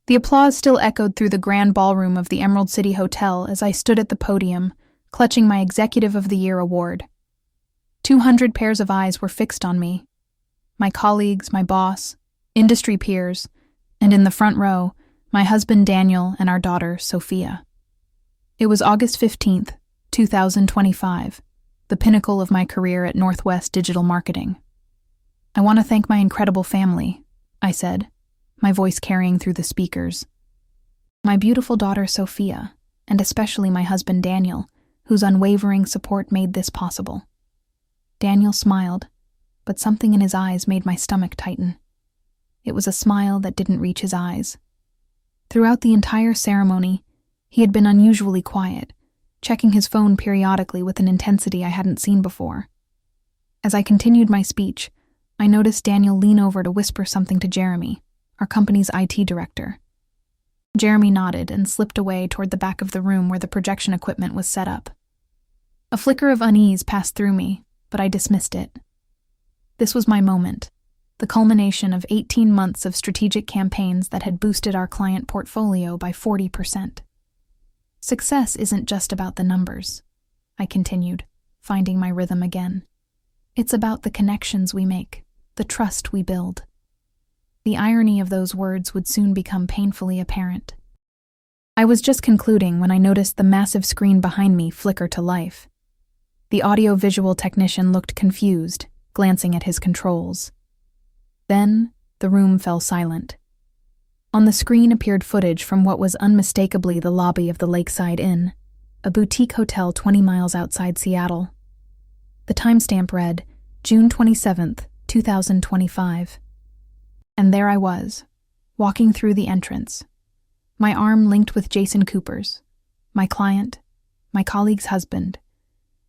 The applause still echoed through the grand ballroom of the Emerald City Hotel as I stood at the podium, clutching my Executive of the Year award. 200 pairs of eyes were fixed on me. My colleagues, my boss, industry peers, and in the front row, my husband Daniel and our daughter Sophia. It was August 15th, 2025, the pinnacle of my career at Northwest Digital Marketing. "I want to thank my incredible family," I said, my voice carrying through the speakers. "My beautiful daughter Sophia, and especially my husband Daniel, whose unwavering support made this possible." Daniel smiled, but something in his eyes made my stomach tighten. It was a smile that didn't reach his eyes. Throughout the entire ceremony, he had been unusually quiet, checking his phone periodically with an intensity I hadn't seen before. As I continued my speech, I noticed Daniel lean over to whisper something to Jeremy, our company's IT director. Jeremy nodded and slipped away toward the back of the room where the projection equipment was set up. A flicker of unease passed through me, but I dismissed it. This was my moment, the culmination of 18 months of strategic campaigns that had boosted our client portfolio by 40%. "Success isn't just about the numbers," I continued, finding my rhythm again. "It's about the connections we make, the trust we build." The irony of those words would soon become painfully apparent. I was just concluding when I noticed the massive screen behind me flicker to life. The audio-visual technician looked confused, glancing at his controls. Then, the room fell silent. On the screen appeared footage from what was unmistakably the lobby of the Lakeside Inn, a boutique hotel 20 miles outside Seattle. The timestamp read, June 27th, 2025. And there I was, walking through the entrance, my arm linked with Jason Cooper's, my client, my colleague's husband,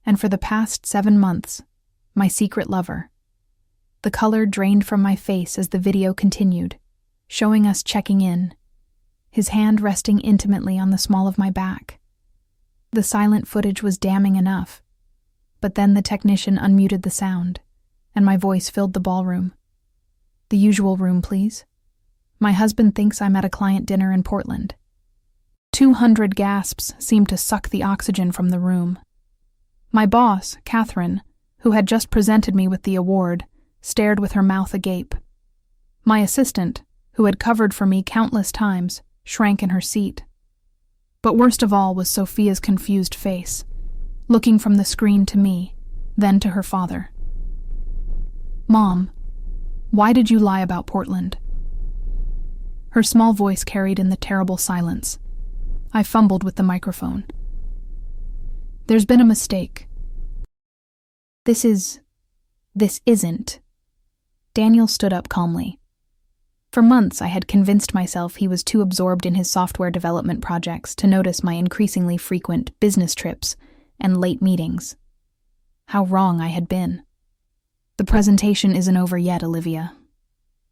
and for the past 7 months, my secret lover. The color drained from my face as the video continued, showing us checking in, his hand resting intimately on the small of my back. The silent footage was damning enough, but then the technician unmuted the sound, and my voice filled the ballroom. "The usual room, please. My husband thinks I'm at a client dinner in Portland." 200 gasps seemed to suck the oxygen from the room. My boss, Catherine, who had just presented me with the award, stared with her mouth agape. My assistant, who had covered for me countless times, shrank in her seat. But worst of all was Sophia's confused face, looking from the screen to me, then to her father. "Mom, why did you lie about Portland?" Her small voice carried in the terrible silence. I fumbled with the microphone. "There's been a mistake. This isn't." Daniel stood up calmly. For months I had convinced myself he was too absorbed in his software development projects to notice my increasingly frequent business trips and late meetings. How wrong I had been. "The presentation isn't over yet, Olivia,"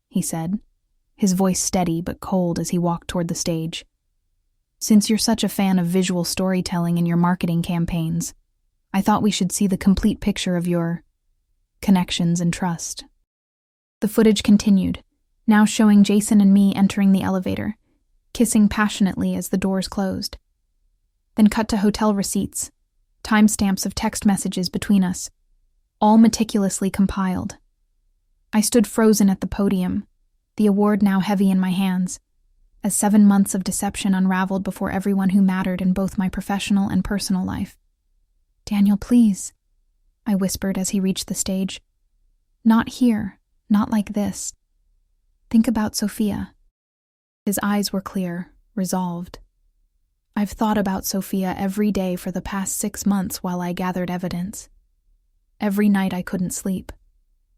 he said, his voice steady but cold as he walked toward the stage. "Since you're such a fan of visual storytelling in your marketing campaigns, I thought we should see the complete picture of your connections and trust." The footage continued, now showing Jason and me entering the elevator, kissing passionately as the doors closed. Then cut to hotel receipts, timestamps of text messages between us, all meticulously compiled. I stood frozen at the podium, the award now heavy in my hands, as 7 months of deception unraveled before everyone who mattered in both my professional and personal life. "Daniel, please," I whispered as he reached the stage. "Not here, not like this. Think about Sophia." His eyes were clear, resolved. "I've thought about Sophia every day for the past 6 months while I gathered evidence. Every night I couldn't sleep.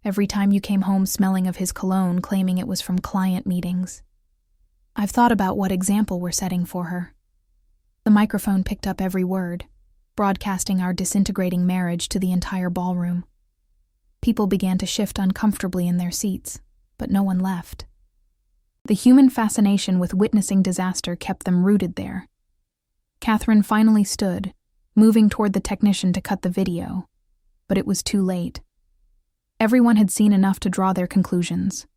Every time you came home smelling of his cologne, claiming it was from client meetings. I've thought about what example we're setting for her." The microphone picked up every word, broadcasting our disintegrating marriage to the entire ballroom. People began to shift uncomfortably in their seats, but no one left. The human fascination with witnessing disaster kept them rooted there. Catherine finally stood, moving toward the technician to cut the video, but it was too late. Everyone had seen enough to draw their conclusions.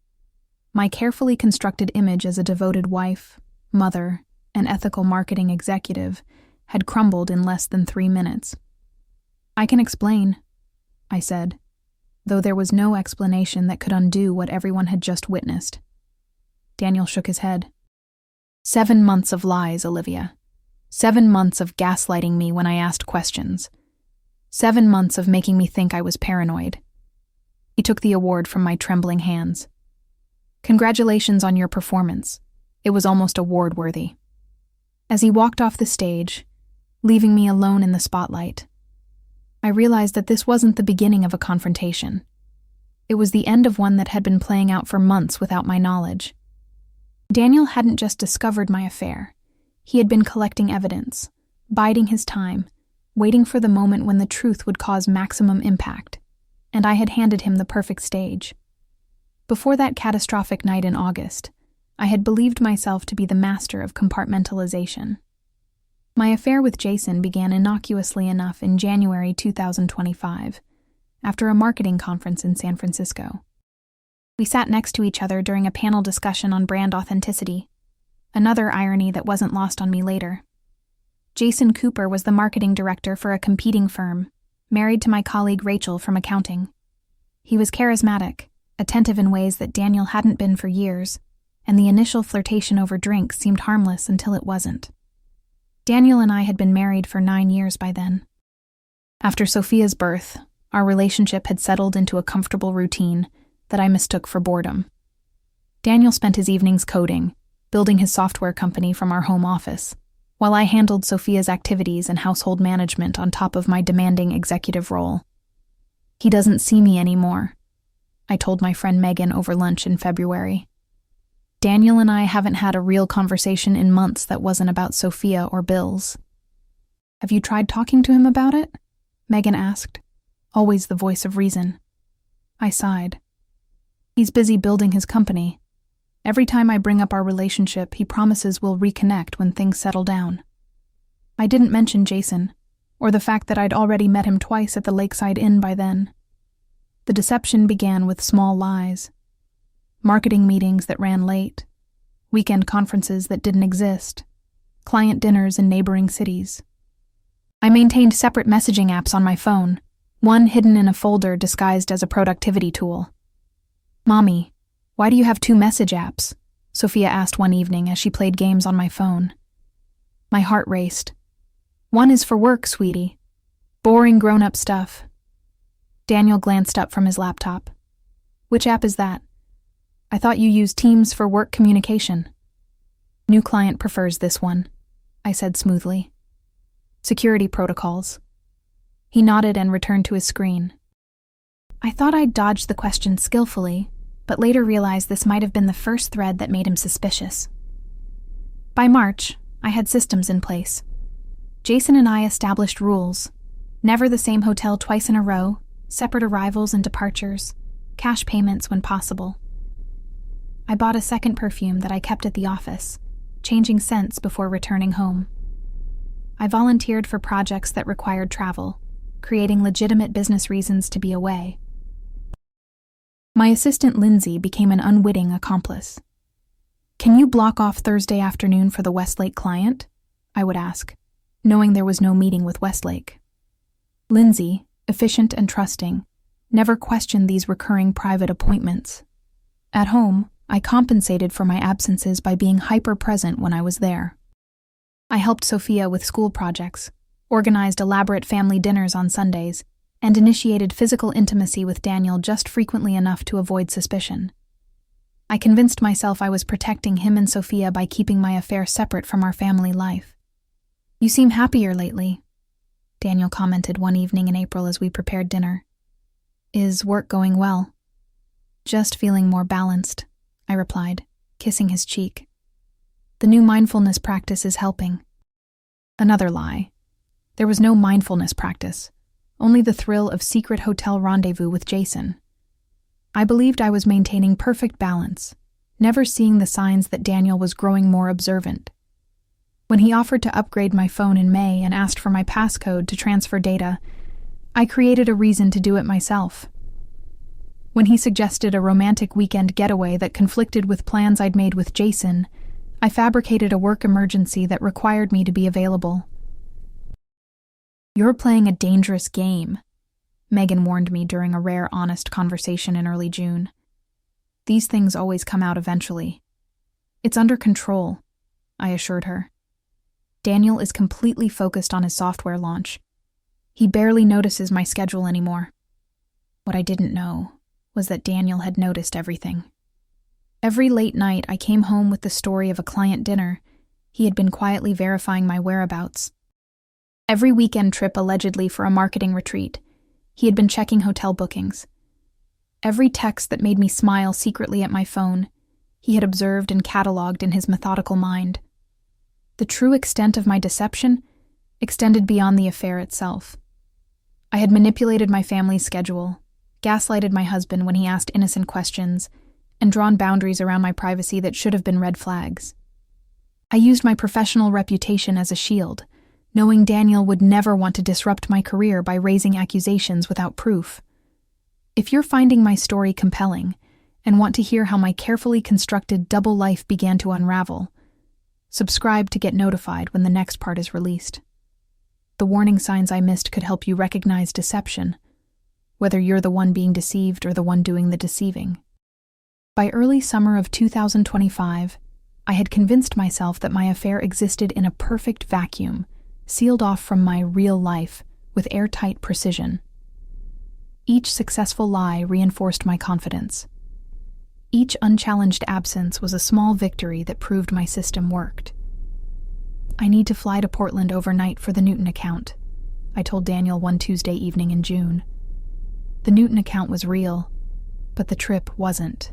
My carefully constructed image as a devoted wife, mother, and ethical marketing executive, had crumbled in less than 3 minutes. "I can explain," I said, though there was no explanation that could undo what everyone had just witnessed. Daniel shook his head. 7 months of lies, Olivia. 7 months of gaslighting me when I asked questions. 7 months of making me think I was paranoid. He took the award from my trembling hands. "Congratulations on your performance. It was almost award-worthy." As he walked off the stage, leaving me alone in the spotlight, I realized that this wasn't the beginning of a confrontation. It was the end of one that had been playing out for months without my knowledge. Daniel hadn't just discovered my affair. He had been collecting evidence, biding his time, waiting for the moment when the truth would cause maximum impact, and I had handed him the perfect stage. Before that catastrophic night in August, I had believed myself to be the master of compartmentalization. My affair with Jason began innocuously enough in January 2025, after a marketing conference in San Francisco. We sat next to each other during a panel discussion on brand authenticity, another irony that wasn't lost on me later. Jason Cooper was the marketing director for a competing firm, married to my colleague Rachel from accounting. He was charismatic, attentive in ways that Daniel hadn't been for years, and the initial flirtation over drinks seemed harmless until it wasn't. Daniel and I had been married for 9 years by then. After Sophia's birth, our relationship had settled into a comfortable routine that I mistook for boredom. Daniel spent his evenings coding, building his software company from our home office, while I handled Sophia's activities and household management on top of my demanding executive role. "He doesn't see me anymore," I told my friend Megan over lunch in February. "Daniel and I haven't had a real conversation in months that wasn't about Sophia or bills." "Have you tried talking to him about it?" Megan asked, always the voice of reason. I sighed. "He's busy building his company. Every time I bring up our relationship, he promises we'll reconnect when things settle down." I didn't mention Jason, or the fact that I'd already met him twice at the Lakeside Inn by then. The deception began with small lies. Marketing meetings that ran late, weekend conferences that didn't exist, client dinners in neighboring cities. I maintained separate messaging apps on my phone, one hidden in a folder disguised as a productivity tool. "Mommy, why do you have 2 message apps?" Sophia asked one evening as she played games on my phone. My heart raced. "One is for work, sweetie. Boring grown-up stuff." Daniel glanced up from his laptop. "Which app is that?" "I thought you used Teams for work communication." "New client prefers this one," I said smoothly. "Security protocols." He nodded and returned to his screen. I thought I'd dodged the question skillfully, but later realized this might have been the first thread that made him suspicious. By March, I had systems in place. Jason and I established rules. Never the same hotel twice in a row, separate arrivals and departures, cash payments when possible. I bought a second perfume that I kept at the office, changing scents before returning home. I volunteered for projects that required travel, creating legitimate business reasons to be away. My assistant Lindsay became an unwitting accomplice. "Can you block off Thursday afternoon for the Westlake client?" I would ask, knowing there was no meeting with Westlake. Lindsay, efficient and trusting, never questioned these recurring private appointments. At home, I compensated for my absences by being hyper-present when I was there. I helped Sophia with school projects, organized elaborate family dinners on Sundays, and initiated physical intimacy with Daniel just frequently enough to avoid suspicion. I convinced myself I was protecting him and Sophia by keeping my affair separate from our family life. "You seem happier lately," Daniel commented one evening in April as we prepared dinner. "Is work going well?" "Just feeling more balanced," I replied, kissing his cheek. "The new mindfulness practice is helping." Another lie. There was no mindfulness practice, only the thrill of secret hotel rendezvous with Jason. I believed I was maintaining perfect balance, never seeing the signs that Daniel was growing more observant. When he offered to upgrade my phone in May and asked for my passcode to transfer data, I created a reason to do it myself. When he suggested a romantic weekend getaway that conflicted with plans I'd made with Jason, I fabricated a work emergency that required me to be available. "You're playing a dangerous game," Megan warned me during a rare, honest conversation in early June. "These things always come out eventually." "It's under control," I assured her. "Daniel is completely focused on his software launch. He barely notices my schedule anymore." What I didn't know was that Daniel had noticed everything. Every late night, I came home with the story of a client dinner. He had been quietly verifying my whereabouts. Every weekend trip allegedly for a marketing retreat, he had been checking hotel bookings. Every text that made me smile secretly at my phone, he had observed and cataloged in his methodical mind. The true extent of my deception extended beyond the affair itself. I had manipulated my family's schedule, gaslighted my husband when he asked innocent questions, and drawn boundaries around my privacy that should have been red flags. I used my professional reputation as a shield, knowing Daniel would never want to disrupt my career by raising accusations without proof. If you're finding my story compelling and want to hear how my carefully constructed double life began to unravel, subscribe to get notified when the next part is released. The warning signs I missed could help you recognize deception, whether you're the one being deceived or the one doing the deceiving. By early summer of 2025, I had convinced myself that my affair existed in a perfect vacuum, sealed off from my real life with airtight precision. Each successful lie reinforced my confidence. Each unchallenged absence was a small victory that proved my system worked. "I need to fly to Portland overnight for the Newton account," I told Daniel one Tuesday evening in June. The Newton account was real, but the trip wasn't.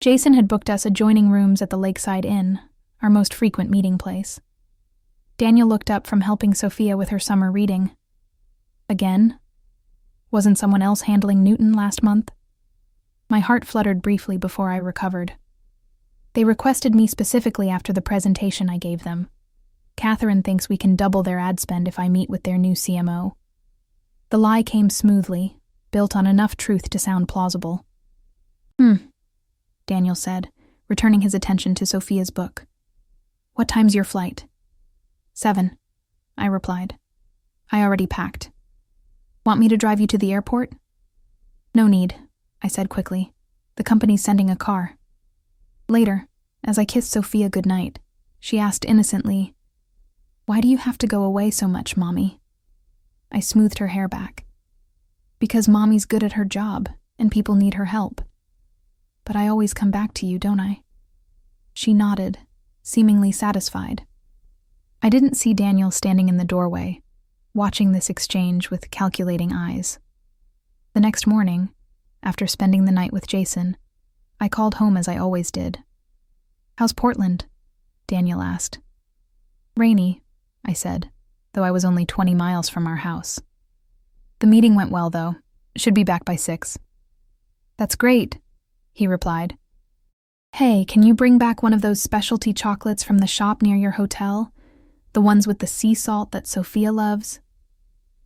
Jason had booked us adjoining rooms at the Lakeside Inn, our most frequent meeting place. Daniel looked up from helping Sophia with her summer reading. "Again? Wasn't someone else handling Newton last month?" My heart fluttered briefly before I recovered. "They requested me specifically after the presentation I gave them. Catherine thinks we can double their ad spend if I meet with their new CMO." The lie came smoothly, built on enough truth to sound plausible. Daniel said, returning his attention to Sophia's book. "What time's your flight?" 7, I replied. "I already packed." "Want me to drive you to the airport?" "No need," I said quickly. "The company's sending a car." Later, as I kissed Sophia goodnight, she asked innocently, "Why do you have to go away so much, Mommy?" I smoothed her hair back. "Because Mommy's good at her job, and people need her help. But I always come back to you, don't I?" She nodded, seemingly satisfied. I didn't see Daniel standing in the doorway, watching this exchange with calculating eyes. The next morning, after spending the night with Jason, I called home as I always did. "How's Portland?" Daniel asked. "Rainy," I said, though I was only 20 miles from our house. "The meeting went well, though. Should be back by 6. "That's great," he replied. "Hey, can you bring back one of those specialty chocolates from the shop near your hotel? The ones with the sea salt that Sophia loves?"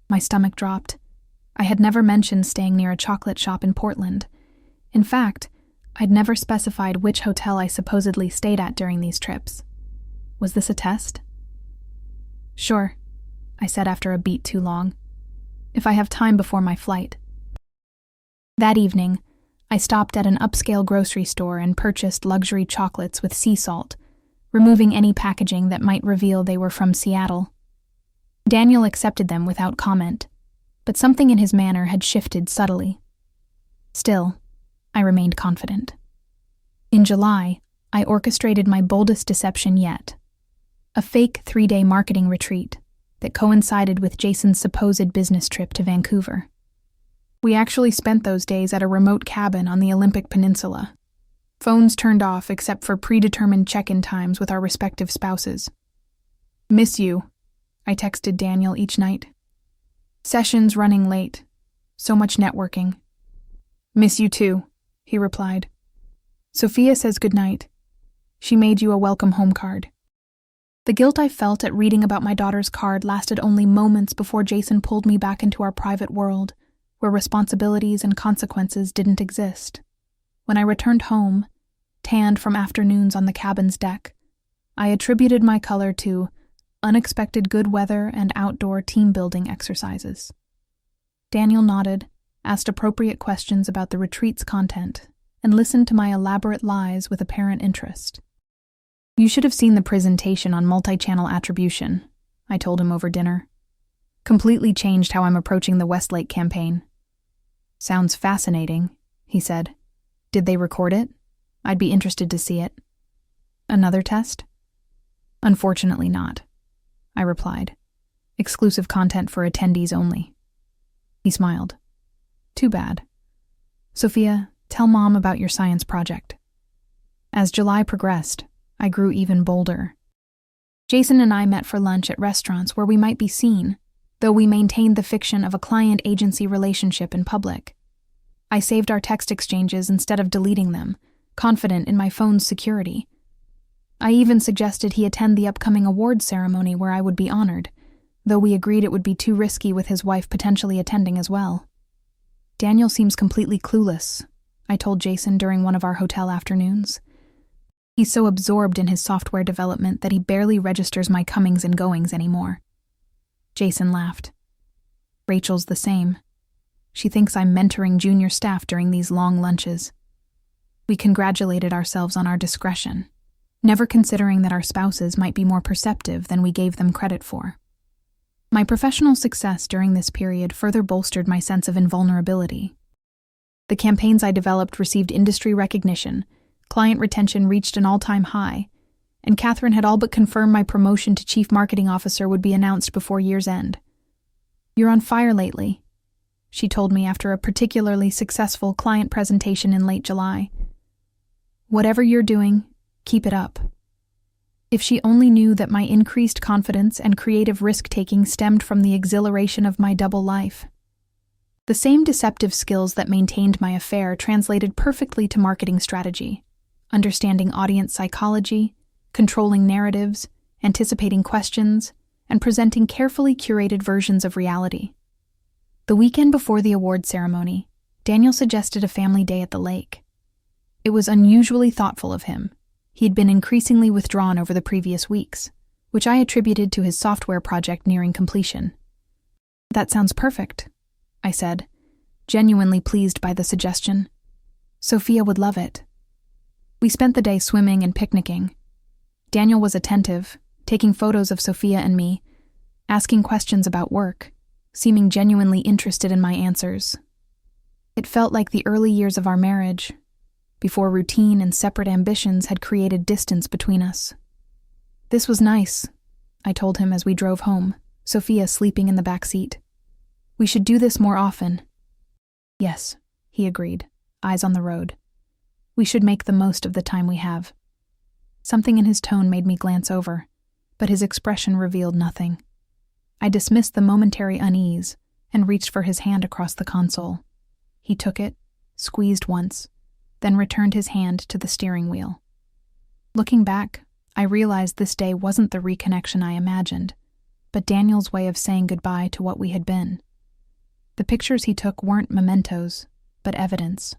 My stomach dropped. I had never mentioned staying near a chocolate shop in Portland. In fact, I'd never specified which hotel I supposedly stayed at during these trips. Was this a test? "Sure," I said after a beat too long. "If I have time before my flight." That evening, I stopped at an upscale grocery store and purchased luxury chocolates with sea salt, removing any packaging that might reveal they were from Seattle. Daniel accepted them without comment, but something in his manner had shifted subtly. Still, I remained confident. In July, I orchestrated my boldest deception yet. A fake 3-day marketing retreat that coincided with Jason's supposed business trip to Vancouver. We actually spent those days at a remote cabin on the Olympic Peninsula. Phones turned off except for predetermined check-in times with our respective spouses. "Miss you," I texted Daniel each night. "Sessions running late. So much networking." "Miss you too," he replied. "Sophia says goodnight. She made you a welcome home card." The guilt I felt at reading about my daughter's card lasted only moments before Jason pulled me back into our private world, where responsibilities and consequences didn't exist. When I returned home, tanned from afternoons on the cabin's deck. I attributed my color to unexpected good weather and outdoor team-building exercises. Daniel nodded, asked appropriate questions about the retreat's content, and listened to my elaborate lies with apparent interest. "You should have seen the presentation on multi-channel attribution," I told him over dinner. "Completely changed how I'm approaching the Westlake campaign." "Sounds fascinating," he said. "Did they record it? I'd be interested to see it." "Another test?" "Unfortunately not," I replied. "Exclusive content for attendees only." He smiled. "Too bad. Sophia, tell Mom about your science project." As July progressed, I grew even bolder. Jason and I met for lunch at restaurants where we might be seen, though we maintained the fiction of a client-agency relationship in public. I saved our text exchanges instead of deleting them, confident in my phone's security. I even suggested he attend the upcoming awards ceremony where I would be honored, though we agreed it would be too risky with his wife potentially attending as well. "Daniel seems completely clueless," I told Jason during one of our hotel afternoons. "He's so absorbed in his software development that he barely registers my comings and goings anymore." Jason laughed. "Rachel's the same. She thinks I'm mentoring junior staff during these long lunches." We congratulated ourselves on our discretion, never considering that our spouses might be more perceptive than we gave them credit for. My professional success during this period further bolstered my sense of invulnerability. The campaigns I developed received industry recognition, client retention reached an all-time high, and Catherine had all but confirmed my promotion to Chief Marketing Officer would be announced before year's end. "You're on fire lately," she told me after a particularly successful client presentation in late July. "Whatever you're doing, keep it up." If she only knew that my increased confidence and creative risk-taking stemmed from the exhilaration of my double life. The same deceptive skills that maintained my affair translated perfectly to marketing strategy, understanding audience psychology, controlling narratives, anticipating questions, and presenting carefully curated versions of reality. The weekend before the award ceremony, Daniel suggested a family day at the lake. It was unusually thoughtful of him. He'd been increasingly withdrawn over the previous weeks, which I attributed to his software project nearing completion. "That sounds perfect," I said, genuinely pleased by the suggestion. "Sophia would love it." We spent the day swimming and picnicking. Daniel was attentive, taking photos of Sophia and me, asking questions about work, seeming genuinely interested in my answers. It felt like the early years of our marriage, before routine and separate ambitions had created distance between us. "This was nice," I told him as we drove home, Sophia sleeping in the back seat. "We should do this more often." "Yes," he agreed, eyes on the road. "We should make the most of the time we have." Something in his tone made me glance over, but his expression revealed nothing. I dismissed the momentary unease and reached for his hand across the console. He took it, squeezed once, then returned his hand to the steering wheel. Looking back, I realized this day wasn't the reconnection I imagined, but Daniel's way of saying goodbye to what we had been. The pictures he took weren't mementos, but evidence.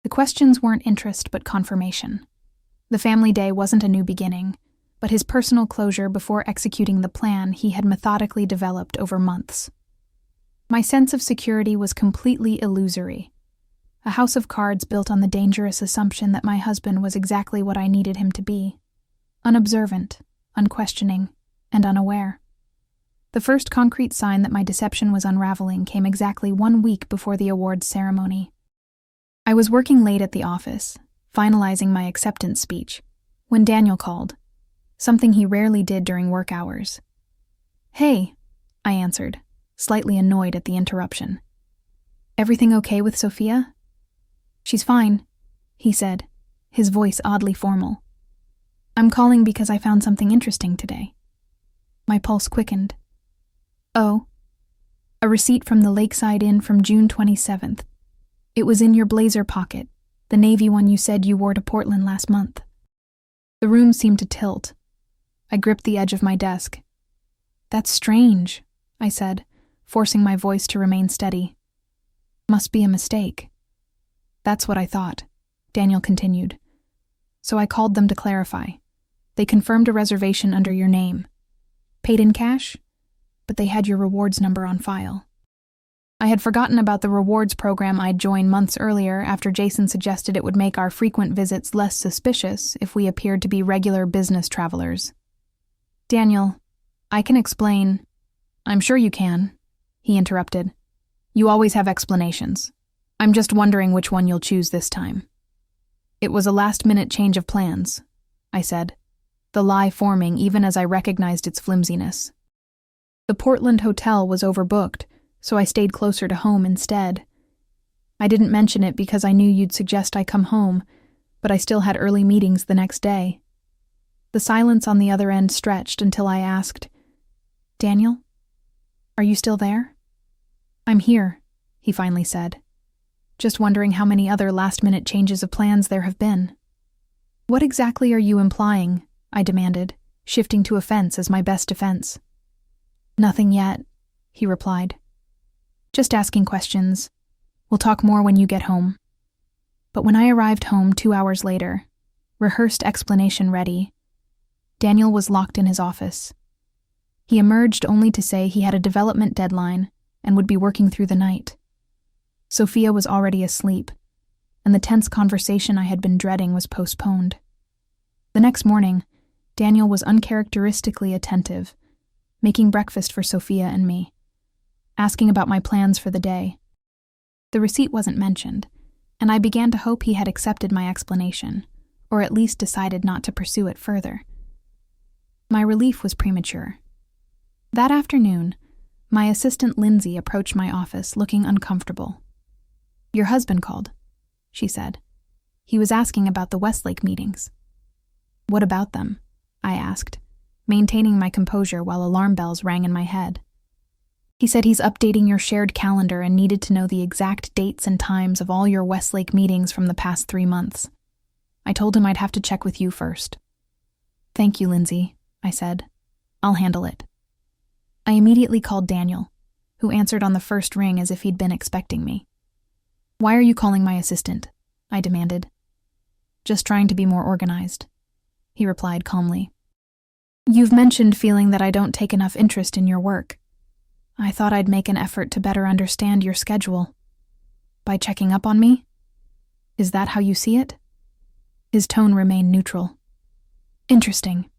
The questions weren't interest but confirmation. The family day wasn't a new beginning, but his personal closure before executing the plan he had methodically developed over months. My sense of security was completely illusory. A house of cards built on the dangerous assumption that my husband was exactly what I needed him to be: unobservant, unquestioning, and unaware. The first concrete sign that my deception was unraveling came exactly 1 week before the awards ceremony. I was working late at the office, finalizing my acceptance speech, when Daniel called, something he rarely did during work hours. "Hey," I answered, slightly annoyed at the interruption. "Everything okay with Sophia?" "She's fine," he said, his voice oddly formal. "I'm calling because I found something interesting today." My pulse quickened. "Oh?" "A receipt from the Lakeside Inn from June 27th. It was in your blazer pocket, the navy one you said you wore to Portland last month." The room seemed to tilt. I gripped the edge of my desk. "That's strange," I said, forcing my voice to remain steady. "Must be a mistake." "That's what I thought," Daniel continued. so I called them to clarify. They confirmed a reservation under your name. Paid in cash, but they had your rewards number on file. I had forgotten about the rewards program I'd joined months earlier after Jason suggested it would make our frequent visits less suspicious if we appeared to be regular business travelers. Daniel, I can explain. I'm sure you can, he interrupted. You always have explanations. I'm just wondering which one you'll choose this time. It was a last-minute change of plans, I said, the lie forming even as I recognized its flimsiness. The Portland hotel was overbooked, so I stayed closer to home instead. I didn't mention it because I knew you'd suggest I come home, but I still had early meetings the next day. The silence on the other end stretched until I asked, Daniel, are you still there? I'm here, he finally said. Just wondering how many other last-minute changes of plans there have been. What exactly are you implying? I demanded, shifting to offense as my best defense. Nothing yet, he replied. Just asking questions. We'll talk more when you get home. But when I arrived home 2 hours later, rehearsed explanation ready, Daniel was locked in his office. He emerged only to say he had a development deadline and would be working through the night. Sophia was already asleep, and the tense conversation I had been dreading was postponed. The next morning, Daniel was uncharacteristically attentive, making breakfast for Sophia and me, asking about my plans for the day. The receipt wasn't mentioned, and I began to hope he had accepted my explanation, or at least decided not to pursue it further. My relief was premature. That afternoon, my assistant Lindsay approached my office looking uncomfortable. Your husband called, she said. He was asking about the Westlake meetings. What about them? I asked, maintaining my composure while alarm bells rang in my head. He said he's updating your shared calendar and needed to know the exact dates and times of all your Westlake meetings from the past 3 months. I told him I'd have to check with you first. Thank you, Lindsay, I said. I'll handle it. I immediately called Daniel, who answered on the first ring as if he'd been expecting me. Why are you calling my assistant? I demanded. Just trying to be more organized, he replied calmly. You've mentioned feeling that I don't take enough interest in your work. I thought I'd make an effort to better understand your schedule. By checking up on me? Is that how you see it? His tone remained neutral. Interesting.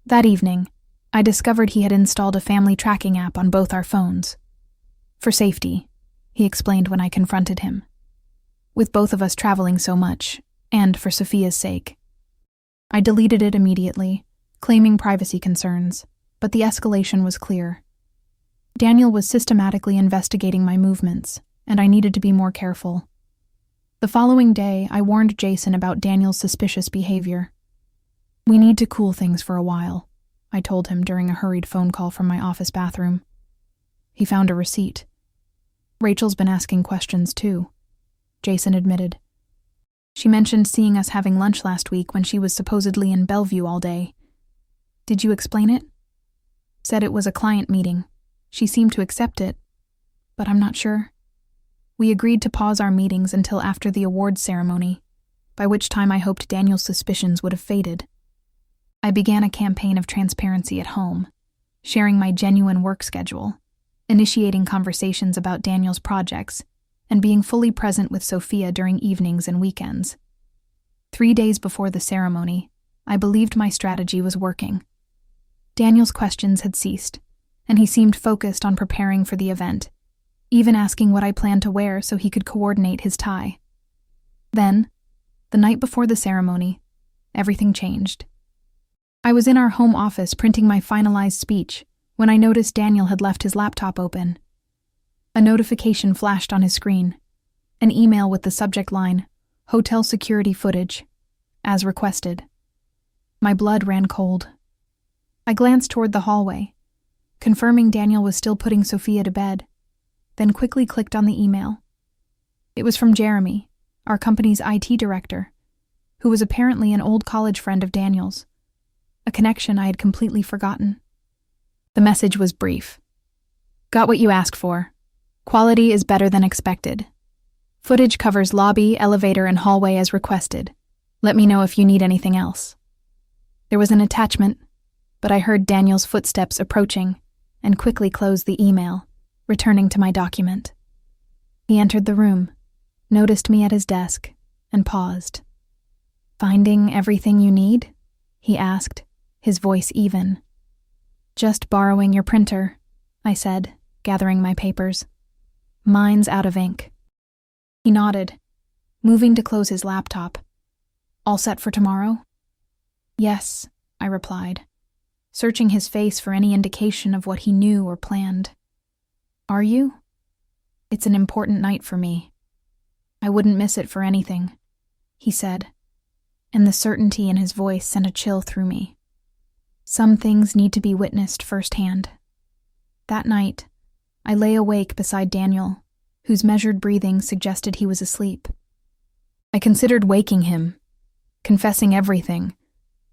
That evening, I discovered he had installed a family tracking app on both our phones. For safety, he explained when I confronted him. With both of us traveling so much, and for Sophia's sake. I deleted it immediately, claiming privacy concerns, but the escalation was clear. Daniel was systematically investigating my movements, and I needed to be more careful. The following day, I warned Jason about Daniel's suspicious behavior. We need to cool things for a while, I told him during a hurried phone call from my office bathroom. He found a receipt. Rachel's been asking questions too, Jason admitted. She mentioned seeing us having lunch last week when she was supposedly in Bellevue all day. Did you explain it? Said it was a client meeting. She seemed to accept it, but I'm not sure. We agreed to pause our meetings until after the awards ceremony, by which time I hoped Daniel's suspicions would have faded. I began a campaign of transparency at home, sharing my genuine work schedule, initiating conversations about Daniel's projects, and being fully present with Sophia during evenings and weekends. 3 days before the ceremony, I believed my strategy was working. Daniel's questions had ceased, and he seemed focused on preparing for the event, even asking what I planned to wear so he could coordinate his tie. Then, the night before the ceremony, everything changed. I was in our home office printing my finalized speech when I noticed Daniel had left his laptop open. A notification flashed on his screen, an email with the subject line, "Hotel security footage," as requested. My blood ran cold. I glanced toward the hallway, confirming Daniel was still putting Sophia to bed, then quickly clicked on the email. It was from Jeremy, our company's IT director, who was apparently an old college friend of Daniel's, a connection I had completely forgotten. The message was brief. Got what you asked for. Quality is better than expected. Footage covers lobby, elevator, and hallway as requested. Let me know if you need anything else." There was an attachment, but I heard Daniel's footsteps approaching and quickly closed the email, returning to my document. He entered the room, noticed me at his desk, and paused. "Finding everything you need?" he asked, his voice even. "Just borrowing your printer," I said, gathering my papers. "Mine's out of ink." He nodded, moving to close his laptop. "All set for tomorrow?" "Yes," I replied, searching his face for any indication of what he knew or planned. "Are you? It's an important night for me. I wouldn't miss it for anything," he said, and the certainty in his voice sent a chill through me. Some things need to be witnessed firsthand. That night, I lay awake beside Daniel, whose measured breathing suggested he was asleep. I considered waking him, confessing everything,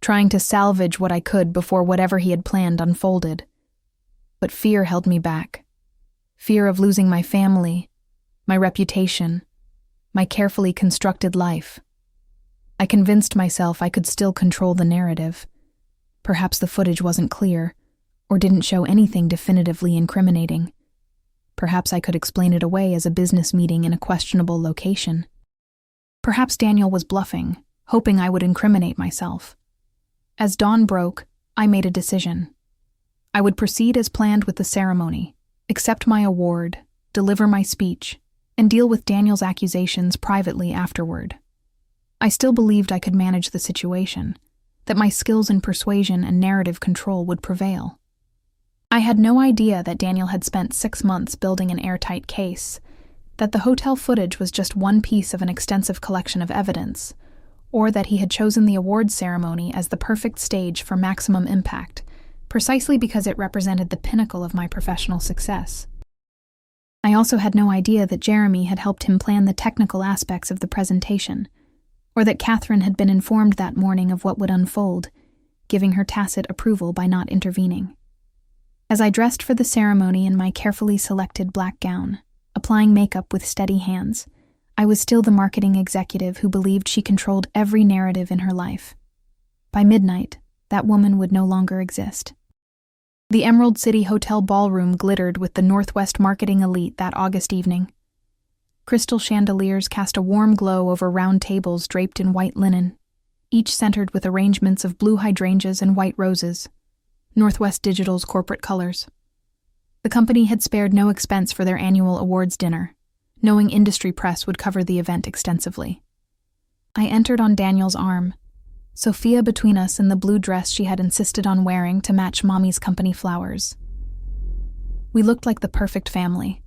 trying to salvage what I could before whatever he had planned unfolded. But fear held me back. Fear of losing my family, my reputation, my carefully constructed life. I convinced myself I could still control the narrative. Perhaps the footage wasn't clear, or didn't show anything definitively incriminating. Perhaps I could explain it away as a business meeting in a questionable location. Perhaps Daniel was bluffing, hoping I would incriminate myself. As dawn broke, I made a decision. I would proceed as planned with the ceremony, accept my award, deliver my speech, and deal with Daniel's accusations privately afterward. I still believed I could manage the situation, that my skills in persuasion and narrative control would prevail. I had no idea that Daniel had spent 6 months building an airtight case, that the hotel footage was just one piece of an extensive collection of evidence, or that he had chosen the awards ceremony as the perfect stage for maximum impact, precisely because it represented the pinnacle of my professional success. I also had no idea that Jeremy had helped him plan the technical aspects of the presentation, or that Catherine had been informed that morning of what would unfold, giving her tacit approval by not intervening. As I dressed for the ceremony in my carefully selected black gown, applying makeup with steady hands, I was still the marketing executive who believed she controlled every narrative in her life. By midnight, that woman would no longer exist. The Emerald City Hotel ballroom glittered with the Northwest marketing elite that August evening. Crystal chandeliers cast a warm glow over round tables draped in white linen, each centered with arrangements of blue hydrangeas and white roses, Northwest Digital's corporate colors. The company had spared no expense for their annual awards dinner, knowing industry press would cover the event extensively. I entered on Daniel's arm, Sophia between us in the blue dress she had insisted on wearing to match Mommy's company flowers. We looked like the perfect family.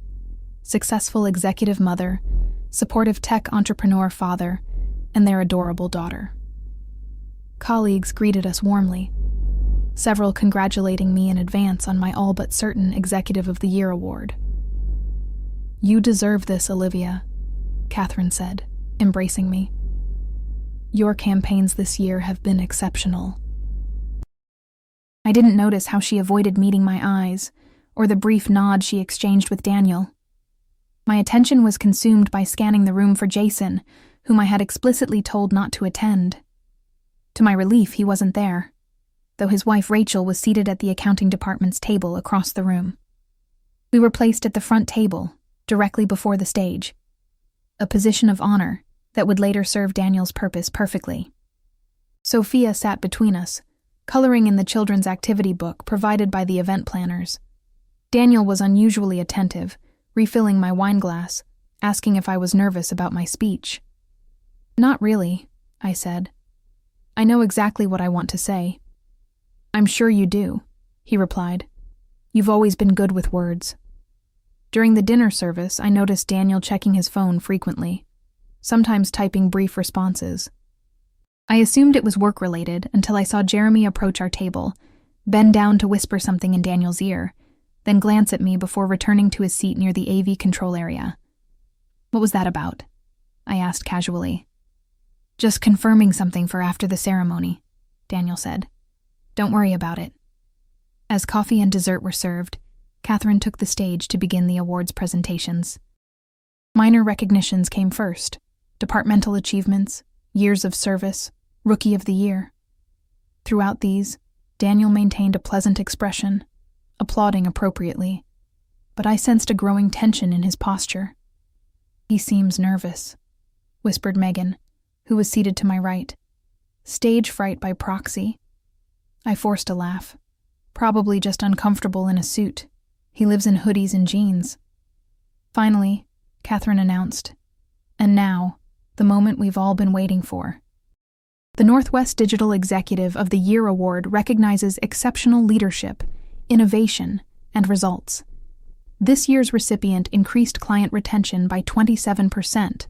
Successful executive mother, supportive tech entrepreneur father, and their adorable daughter. Colleagues greeted us warmly, several congratulating me in advance on my all but certain Executive of the Year award. "You deserve this, Olivia," Catherine said, embracing me. "Your campaigns this year have been exceptional." I didn't notice how she avoided meeting my eyes, or the brief nod she exchanged with Daniel. My attention was consumed by scanning the room for Jason, whom I had explicitly told not to attend. To my relief, he wasn't there, though his wife Rachel was seated at the accounting department's table across the room. We were placed at the front table, directly before the stage, a position of honor that would later serve Daniel's purpose perfectly. Sophia sat between us, coloring in the children's activity book provided by the event planners. Daniel was unusually attentive, refilling my wine glass, asking if I was nervous about my speech. "Not really," I said. "I know exactly what I want to say." "I'm sure you do," he replied. "You've always been good with words." During the dinner service, I noticed Daniel checking his phone frequently, sometimes typing brief responses. I assumed it was work-related until I saw Jeremy approach our table, bend down to whisper something in Daniel's ear, then glance at me before returning to his seat near the AV control area. "What was that about?" I asked casually. "Just confirming something for after the ceremony," Daniel said. "Don't worry about it." As coffee and dessert were served, Catherine took the stage to begin the awards presentations. Minor recognitions came first: departmental achievements, years of service, Rookie of the Year. Throughout these, Daniel maintained a pleasant expression, applauding appropriately, but I sensed a growing tension in his posture. "He seems nervous," whispered Megan, who was seated to my right. "Stage fright by proxy." I forced a laugh. "Probably just uncomfortable in a suit. He lives in hoodies and jeans." Finally, Catherine announced, "And now, the moment we've all been waiting for." The Northwest Digital Executive of the Year Award recognizes exceptional leadership, innovation, and results. This year's recipient increased client retention by 27%,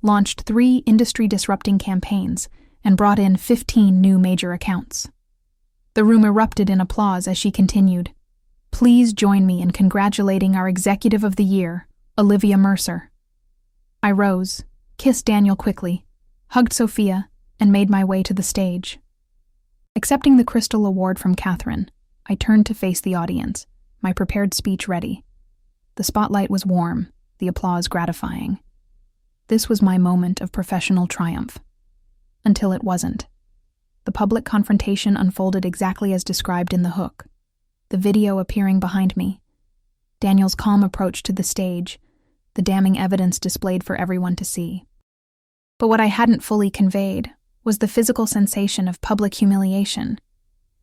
launched 3 industry-disrupting campaigns, and brought in 15 new major accounts. The room erupted in applause as she continued, "Please join me in congratulating our Executive of the Year, Olivia Mercer." I rose, kissed Daniel quickly, hugged Sophia, and made my way to the stage. Accepting the Crystal Award from Catherine, I turned to face the audience, my prepared speech ready. The spotlight was warm, the applause gratifying. This was my moment of professional triumph. Until it wasn't. The public confrontation unfolded exactly as described in the hook, the video appearing behind me, Daniel's calm approach to the stage, the damning evidence displayed for everyone to see. But what I hadn't fully conveyed was the physical sensation of public humiliation,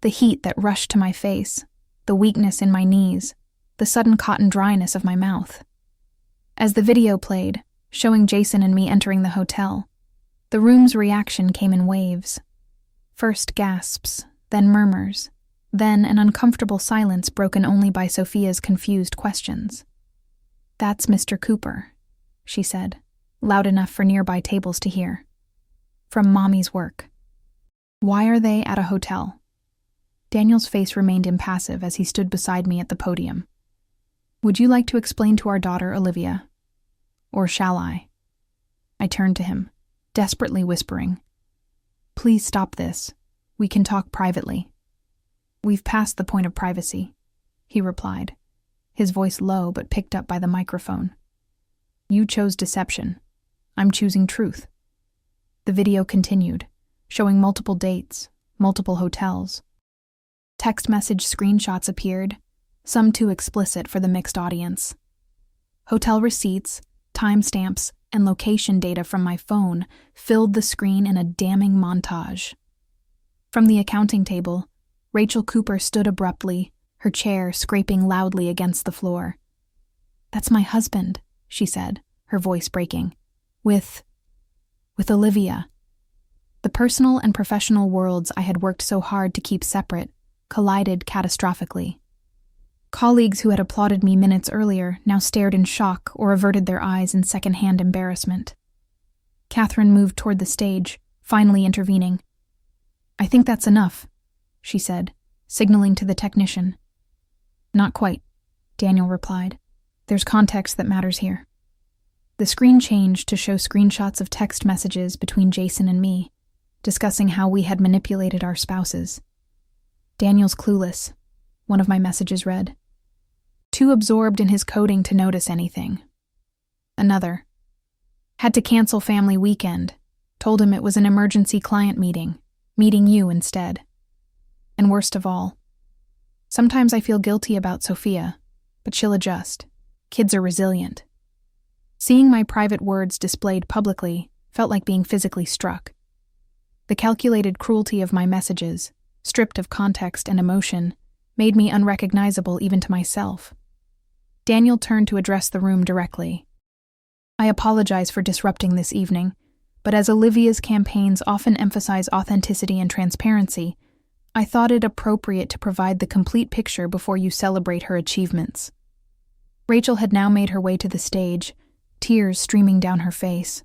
the heat that rushed to my face, the weakness in my knees, the sudden cotton dryness of my mouth. As the video played, showing Jason and me entering the hotel, the room's reaction came in waves. First gasps, then murmurs, then an uncomfortable silence broken only by Sophia's confused questions. "That's Mr. Cooper," she said, loud enough for nearby tables to hear. "From Mommy's work." "Why are they at a hotel?" Daniel's face remained impassive as he stood beside me at the podium. "Would you like to explain to our daughter, Olivia? Or shall I?" I turned to him, desperately whispering, "Please stop this. We can talk privately." "We've passed the point of privacy," he replied, his voice low but picked up by the microphone. "You chose deception. I'm choosing truth." The video continued, showing multiple dates, multiple hotels. Text message screenshots appeared, some too explicit for the mixed audience. Hotel receipts, timestamps, and location data from my phone filled the screen in a damning montage. From the accounting table, Rachel Cooper stood abruptly, her chair scraping loudly against the floor. "That's my husband," she said, her voice breaking. With Olivia." The personal and professional worlds I had worked so hard to keep separate collided catastrophically. Colleagues who had applauded me minutes earlier now stared in shock or averted their eyes in second-hand embarrassment. Catherine moved toward the stage, finally intervening. "I think that's enough," she said, signaling to the technician. "Not quite," Daniel replied. "There's context that matters here." The screen changed to show screenshots of text messages between Jason and me, discussing how we had manipulated our spouses. "Daniel's clueless," one of my messages read. "Too absorbed in his coding to notice anything." Another. "Had to cancel family weekend. Told him it was an emergency client meeting you instead." And worst of all, "Sometimes I feel guilty about Sophia, but she'll adjust. Kids are resilient." Seeing my private words displayed publicly felt like being physically struck. The calculated cruelty of my messages, stripped of context and emotion, made me unrecognizable even to myself. Daniel turned to address the room directly. "I apologize for disrupting this evening, but as Olivia's campaigns often emphasize authenticity and transparency, I thought it appropriate to provide the complete picture before you celebrate her achievements." Rachel had now made her way to the stage, tears streaming down her face.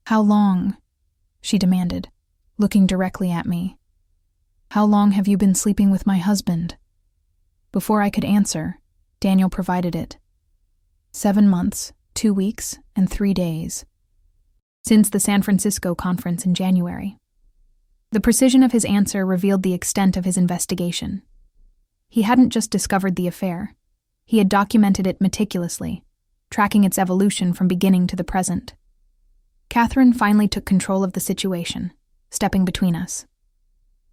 "How long?" she demanded, looking directly at me. "How long have you been sleeping with my husband?" Before I could answer, Daniel provided it. 7 months, 2 weeks, and 3 days. Since the San Francisco conference in January. The precision of his answer revealed the extent of his investigation. He hadn't just discovered the affair. He had documented it meticulously, tracking its evolution from beginning to the present. Catherine finally took control of the situation, stepping between us.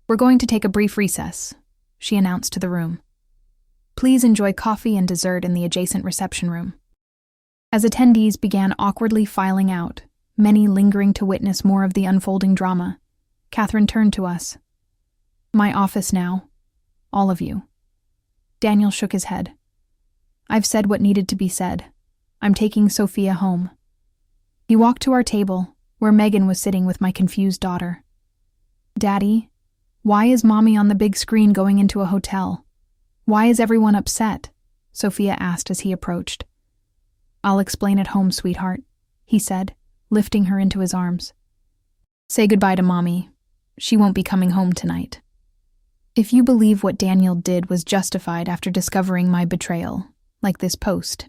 "We're going to take a brief recess," she announced to the room. "Please enjoy coffee and dessert in the adjacent reception room." As attendees began awkwardly filing out, many lingering to witness more of the unfolding drama, Catherine turned to us. "My office now. All of you." Daniel shook his head. "I've said what needed to be said. I'm taking Sophia home." He walked to our table, where Megan was sitting with my confused daughter. "Daddy, why is Mommy on the big screen going into a hotel? Why is everyone upset?" Sophia asked as he approached. "I'll explain at home, sweetheart," he said, lifting her into his arms. "Say goodbye to Mommy. She won't be coming home tonight." If you believe what Daniel did was justified after discovering my betrayal, like this post,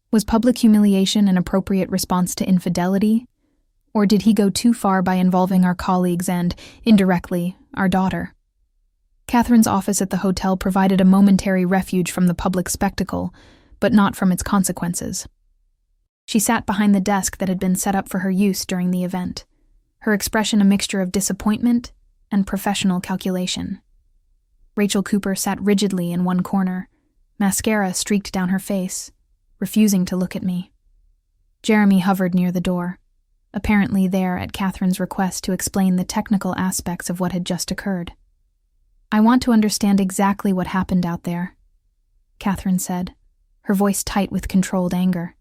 was public humiliation an appropriate response to infidelity? Or did he go too far by involving our colleagues and, indirectly, our daughter? Catherine's office at the hotel provided a momentary refuge from the public spectacle, but not from its consequences. She sat behind the desk that had been set up for her use during the event, her expression a mixture of disappointment and professional calculation. Rachel Cooper sat rigidly in one corner, mascara streaked down her face, refusing to look at me. Jeremy hovered near the door, apparently there at Catherine's request to explain the technical aspects of what had just occurred. "I want to understand exactly what happened out there," Catherine said, her voice tight with controlled anger.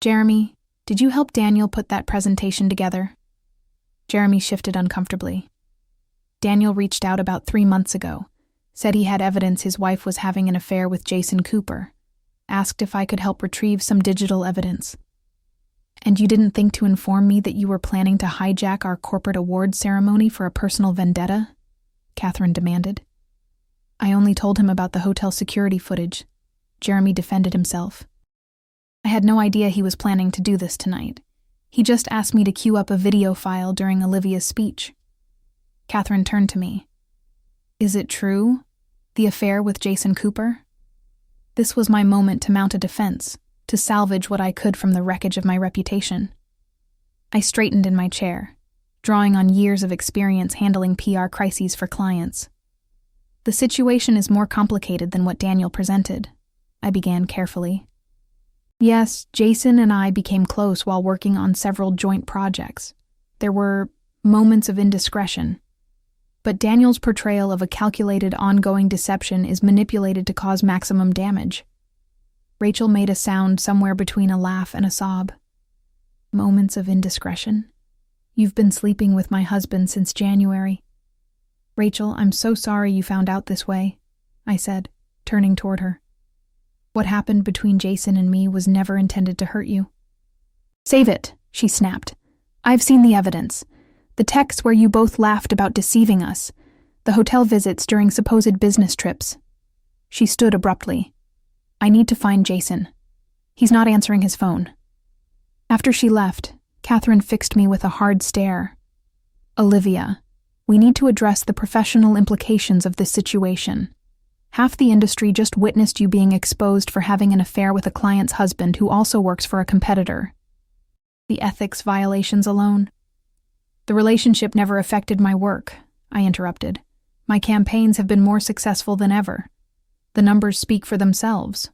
"Jeremy, did you help Daniel put that presentation together?" Jeremy shifted uncomfortably. "Daniel reached out about 3 months ago, said he had evidence his wife was having an affair with Jason Cooper, asked if I could help retrieve some digital evidence. And you didn't think to inform me that you were planning to hijack our corporate awards ceremony for a personal vendetta?" Catherine demanded. "I only told him about the hotel security footage," Jeremy defended himself. "I had no idea he was planning to do this tonight. He just asked me to queue up a video file during Olivia's speech." Catherine turned to me. "Is it true? The affair with Jason Cooper?" This was my moment to mount a defense, to salvage what I could from the wreckage of my reputation. I straightened in my chair, drawing on years of experience handling PR crises for clients. "The situation is more complicated than what Daniel presented," I began carefully. "Yes, Jason and I became close while working on several joint projects. There were moments of indiscretion. But Daniel's portrayal of a calculated ongoing deception is manipulated to cause maximum damage." Rachel made a sound somewhere between a laugh and a sob. "Moments of indiscretion? You've been sleeping with my husband since January." "Rachel, I'm so sorry you found out this way," I said, turning toward her. "What happened between Jason and me was never intended to hurt you." "Save it," she snapped. "I've seen the evidence. The texts where you both laughed about deceiving us, the hotel visits during supposed business trips." She stood abruptly. "I need to find Jason. He's not answering his phone." After she left, Catherine fixed me with a hard stare. "Olivia, we need to address the professional implications of this situation. Half the industry just witnessed you being exposed for having an affair with a client's husband who also works for a competitor. The ethics violations alone." "The relationship never affected my work," I interrupted. "My campaigns have been more successful than ever. The numbers speak for themselves."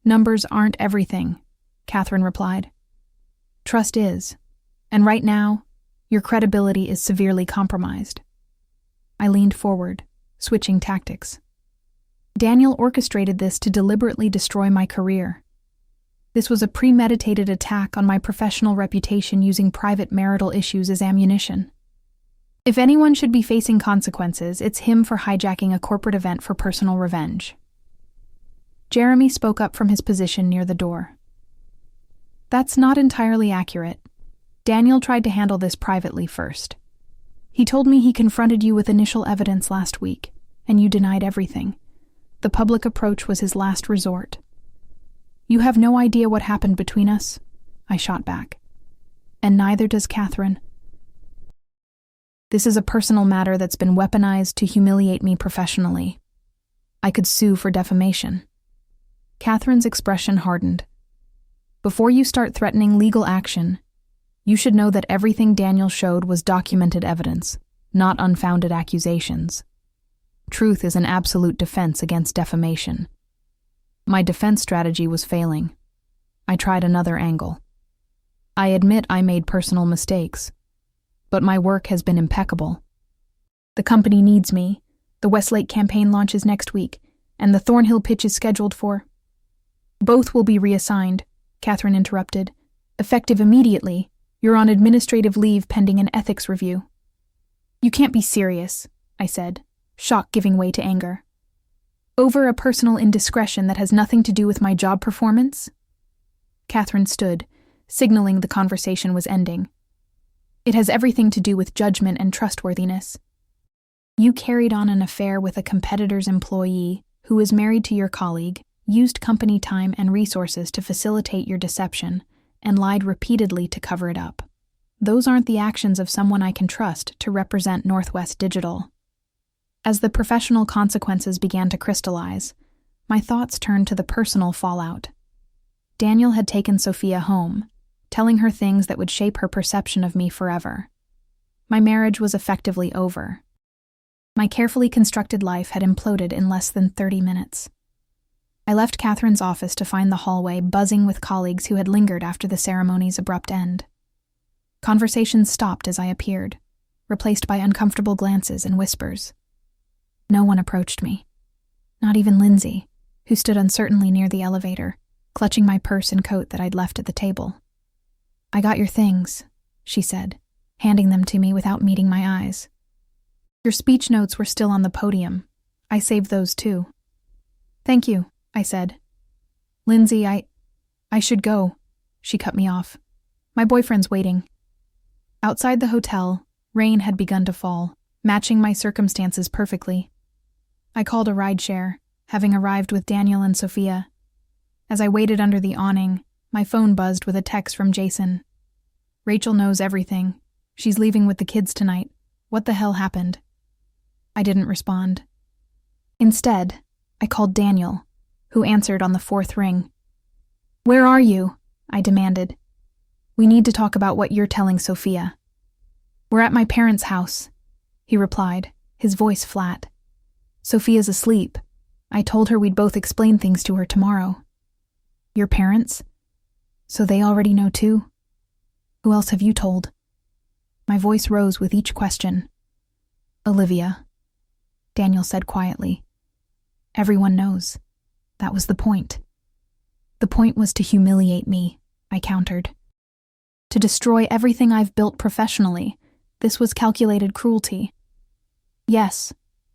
"Numbers aren't everything," Catherine replied. "Trust is, and right now, your credibility is severely compromised." I leaned forward, switching tactics. "Daniel orchestrated this to deliberately destroy my career. This was a premeditated attack on my professional reputation using private marital issues as ammunition. If anyone should be facing consequences, it's him for hijacking a corporate event for personal revenge." Jeremy spoke up from his position near the door. "That's not entirely accurate. Daniel tried to handle this privately first. He told me he confronted you with initial evidence last week, and you denied everything. The public approach was his last resort." "You have no idea what happened between us," I shot back. "And neither does Catherine. This is a personal matter that's been weaponized to humiliate me professionally. I could sue for defamation." Catherine's expression hardened. "Before you start threatening legal action, You should know that everything Daniel showed was documented evidence, not unfounded accusations. Truth is an absolute defense against defamation. My defense strategy was failing. I tried another angle. I admit I made personal mistakes, but my work has been impeccable. The company needs me. The Westlake campaign launches next week, and the Thornhill pitch is scheduled for... Both will be reassigned, Catherine interrupted. Effective immediately. You're on administrative leave pending an ethics review. You can't be serious, I said, shock giving way to anger. Over a personal indiscretion that has nothing to do with my job performance? Catherine stood, signaling the conversation was ending. It has everything to do with judgment and trustworthiness. You carried on an affair with a competitor's employee who is married to your colleague, used company time and resources to facilitate your deception, and lied repeatedly to cover it up. Those aren't the actions of someone I can trust to represent Northwest Digital. As the professional consequences began to crystallize, my thoughts turned to the personal fallout. Daniel had taken Sophia home, telling her things that would shape her perception of me forever. My marriage was effectively over. My carefully constructed life had imploded in less than 30 minutes. I left Catherine's office to find the hallway buzzing with colleagues who had lingered after the ceremony's abrupt end. Conversations stopped as I appeared, replaced by uncomfortable glances and whispers. No one approached me. Not even Lindsay, who stood uncertainly near the elevator, clutching my purse and coat that I'd left at the table. I got your things, she said, handing them to me without meeting my eyes. Your speech notes were still on the podium. I saved those too. Thank you, I said. Lindsay, I should go. She cut me off. My boyfriend's waiting. Outside the hotel, rain had begun to fall, matching my circumstances perfectly. I called a rideshare, having arrived with Daniel and Sophia. As I waited under the awning, my phone buzzed with a text from Jason. Rachel knows everything. She's leaving with the kids tonight. What the hell happened? I didn't respond. Instead, I called Daniel, who answered on the fourth ring. Where are you? I demanded. We need to talk about what you're telling Sophia. We're at my parents' house, he replied, his voice flat. Sophia's asleep. I told her we'd both explain things to her tomorrow. Your parents? So they already know too? Who else have you told? My voice rose with each question. Olivia, Daniel said quietly. Everyone knows. That was the point. The point was to humiliate me, I countered. To destroy everything I've built professionally. This was calculated cruelty. Yes,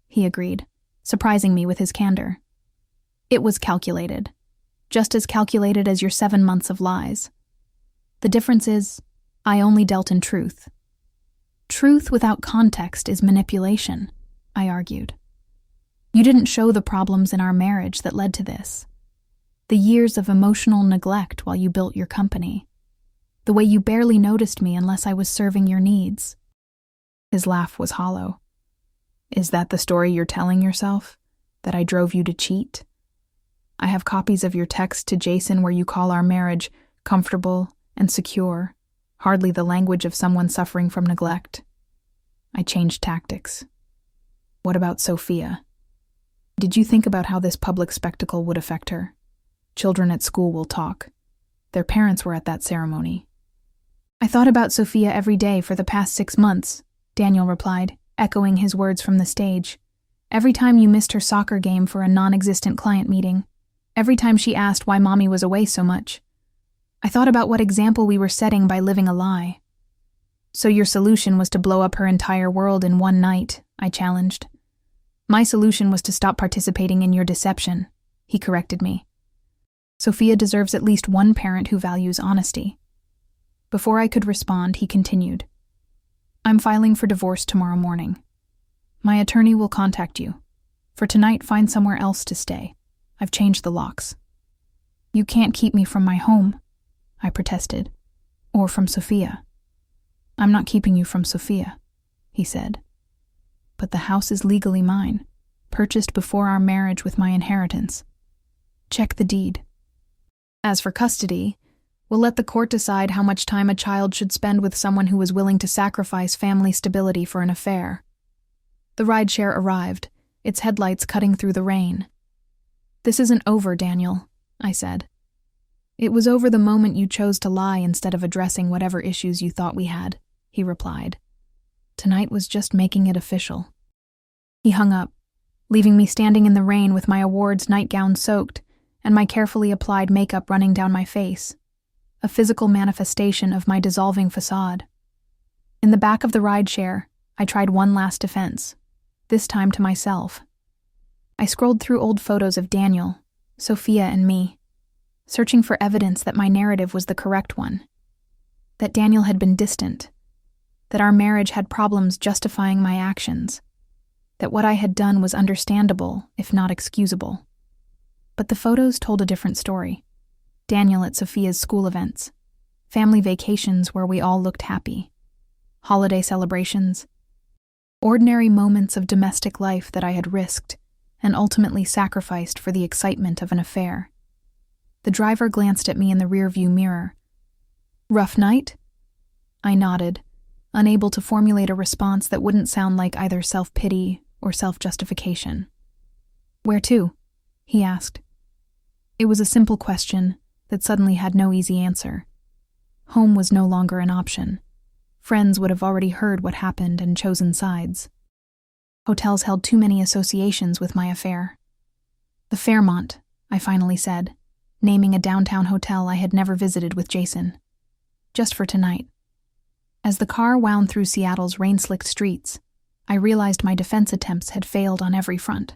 he agreed, surprising me with his candor. It was calculated. Just as calculated as your 7 months of lies. The difference is, I only dealt in truth. Truth without context is manipulation, I argued. You didn't show the problems in our marriage that led to this. The years of emotional neglect while you built your company. The way you barely noticed me unless I was serving your needs. His laugh was hollow. Is that the story you're telling yourself? That I drove you to cheat? I have copies of your text to Jason where you call our marriage comfortable and secure, hardly the language of someone suffering from neglect. I changed tactics. What about Sophia? Did you think about how this public spectacle would affect her? Children at school will talk. Their parents were at that ceremony. I thought about Sophia every day for the past 6 months, Daniel replied, echoing his words from the stage. Every time you missed her soccer game for a non-existent client meeting. Every time she asked why mommy was away so much. I thought about what example we were setting by living a lie. So your solution was to blow up her entire world in one night, I challenged. My solution was to stop participating in your deception, he corrected me. Sophia deserves at least one parent who values honesty. Before I could respond, he continued. I'm filing for divorce tomorrow morning. My attorney will contact you. For tonight, find somewhere else to stay. I've changed the locks. You can't keep me from my home, I protested. Or from Sophia. I'm not keeping you from Sophia, he said. But the house is legally mine, purchased before our marriage with my inheritance. Check the deed. As for custody, We'll let the court decide how much time a child should spend with someone who was willing to sacrifice family stability for an affair. The rideshare arrived, its headlights cutting through the rain. "This isn't over, Daniel," I said. "It was over the moment you chose to lie instead of addressing whatever issues you thought we had," he replied. "Tonight was just making it official." He hung up, leaving me standing in the rain with my awards nightgown soaked and my carefully applied makeup running down my face, a physical manifestation of my dissolving facade. In the back of the rideshare, I tried one last defense, this time to myself. I scrolled through old photos of Daniel, Sophia, and me, searching for evidence that my narrative was the correct one, that Daniel had been distant, that our marriage had problems justifying my actions, that what I had done was understandable, if not excusable. But the photos told a different story. Daniel at Sophia's school events, family vacations where we all looked happy, holiday celebrations, ordinary moments of domestic life that I had risked and ultimately sacrificed for the excitement of an affair. The driver glanced at me in the rearview mirror. "Rough night?" I nodded, unable to formulate a response that wouldn't sound like either self-pity or self-justification. "Where to?" he asked. It was a simple question that suddenly had no easy answer. Home was no longer an option. Friends would have already heard what happened and chosen sides. Hotels held too many associations with my affair. "The Fairmont," I finally said, naming a downtown hotel I had never visited with Jason. "Just for tonight." As the car wound through Seattle's rain-slicked streets, I realized my defense attempts had failed on every front,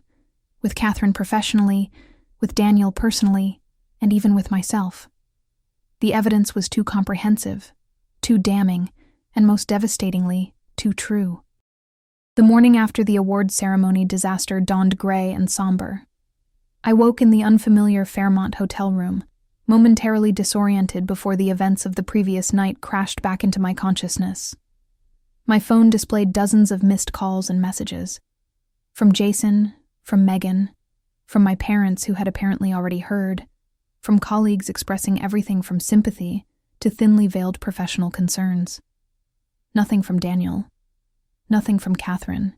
with Catherine professionally, with Daniel personally, and even with myself. The evidence was too comprehensive, too damning, and most devastatingly, too true. The morning after the awards ceremony disaster dawned gray and somber. I woke in the unfamiliar Fairmont hotel room, momentarily disoriented before the events of the previous night crashed back into my consciousness. My phone displayed dozens of missed calls and messages. From Jason, from Megan, from my parents who had apparently already heard, from colleagues expressing everything from sympathy to thinly veiled professional concerns. Nothing from Daniel. Nothing from Catherine.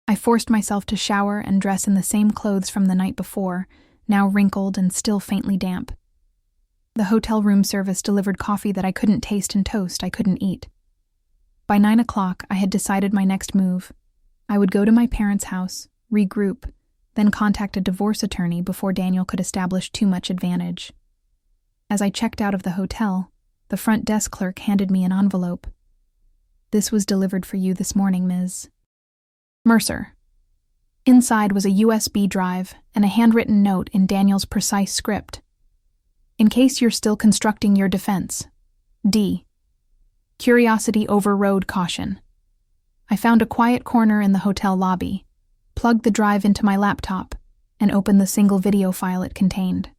I forced myself to shower and dress in the same clothes from the night before, now wrinkled and still faintly damp. The hotel room service delivered coffee that I couldn't taste and toast I couldn't eat. By 9 o'clock, I had decided my next move. I would go to my parents' house, regroup, then contact a divorce attorney before Daniel could establish too much advantage. As I checked out of the hotel, the front desk clerk handed me an envelope. "This was delivered for you this morning, Ms. Mercer." Inside was a USB drive and a handwritten note in Daniel's precise script. "In case you're still constructing your defense. D. Curiosity overrode caution." I found a quiet corner in the hotel lobby, plugged the drive into my laptop, and opened the single video file it contained.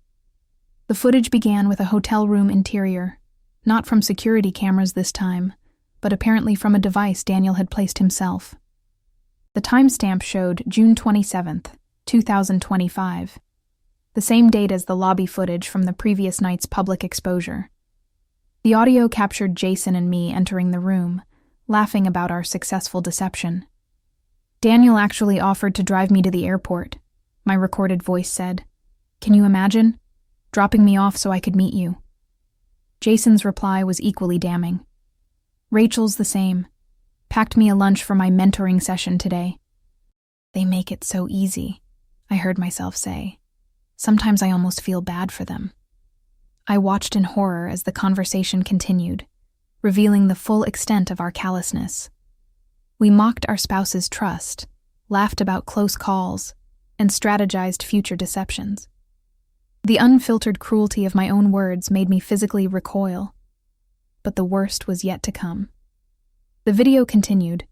The footage began with a hotel room interior, not from security cameras this time, but apparently from a device Daniel had placed himself. The timestamp showed June 27th, 2025, the same date as the lobby footage from the previous night's public exposure. The audio captured Jason and me entering the room, laughing about our successful deception. "Daniel actually offered to drive me to the airport," my recorded voice said. "Can you imagine? Dropping me off so I could meet you." Jason's reply was equally damning. "Rachel's the same. Packed me a lunch for my mentoring session today." "They make it so easy," I heard myself say. "Sometimes I almost feel bad for them." I watched in horror as the conversation continued, revealing the full extent of our callousness. We mocked our spouse's trust, laughed about close calls, and strategized future deceptions. The unfiltered cruelty of my own words made me physically recoil. But the worst was yet to come. The video continued,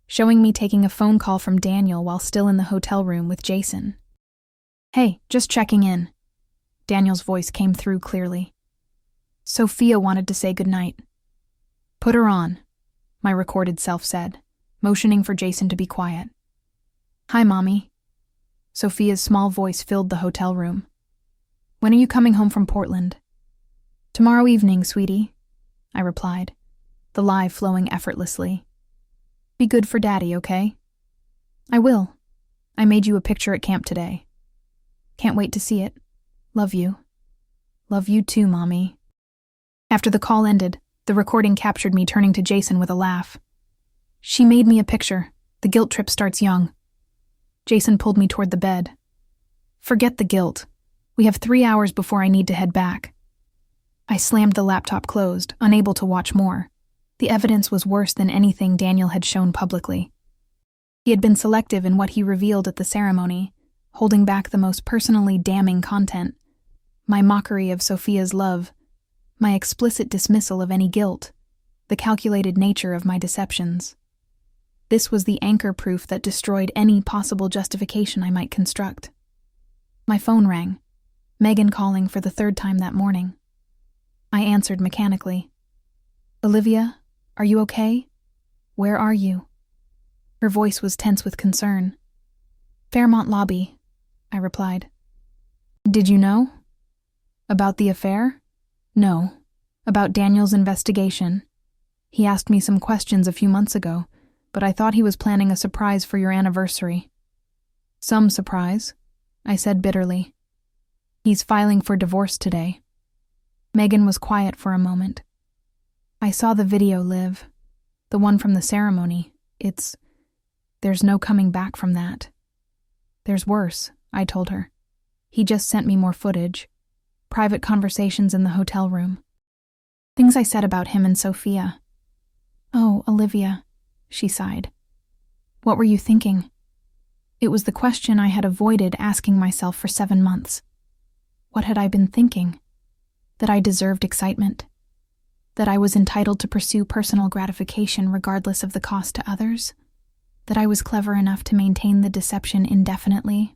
showing me taking a phone call from Daniel while still in the hotel room with Jason. "Hey, just checking in." Daniel's voice came through clearly. "Sophia wanted to say goodnight." "Put her on," my recorded self said, motioning for Jason to be quiet. "Hi, Mommy." Sophia's small voice filled the hotel room. "When are you coming home from Portland?" Tomorrow evening, sweetie, I replied, the lie flowing effortlessly. Be good for Daddy, okay? I will. I made you a picture at camp today. Can't wait to see it. Love you. Love you too, Mommy. After the call ended, the recording captured me turning to Jason with a laugh. She made me a picture. The guilt trip starts young. Jason pulled me toward the bed. Forget the guilt. We have 3 hours before I need to head back. I slammed the laptop closed, unable to watch more. The evidence was worse than anything Daniel had shown publicly. He had been selective in what he revealed at the ceremony, holding back the most personally damning content. My mockery of Sophia's love, my explicit dismissal of any guilt, the calculated nature of my deceptions. This was the anchor proof that destroyed any possible justification I might construct. My phone rang, Megan calling for the 3rd time that morning. I answered mechanically. Olivia, are you okay? Where are you? Her voice was tense with concern. Fairmont lobby, I replied. Did you know? About the affair? No. About Daniel's investigation. He asked me some questions a few months ago, but I thought he was planning a surprise for your anniversary. Some surprise, I said bitterly. He's filing for divorce today. Megan was quiet for a moment. I saw the video, Liv. The one from the ceremony. There's no coming back from that. There's worse, I told her. He just sent me more footage. Private conversations in the hotel room. Things I said about him and Sophia. Oh, Olivia, she sighed. What were you thinking? It was the question I had avoided asking myself for 7 months. What had I been thinking? That I deserved excitement? That I was entitled to pursue personal gratification regardless of the cost to others? That I was clever enough to maintain the deception indefinitely?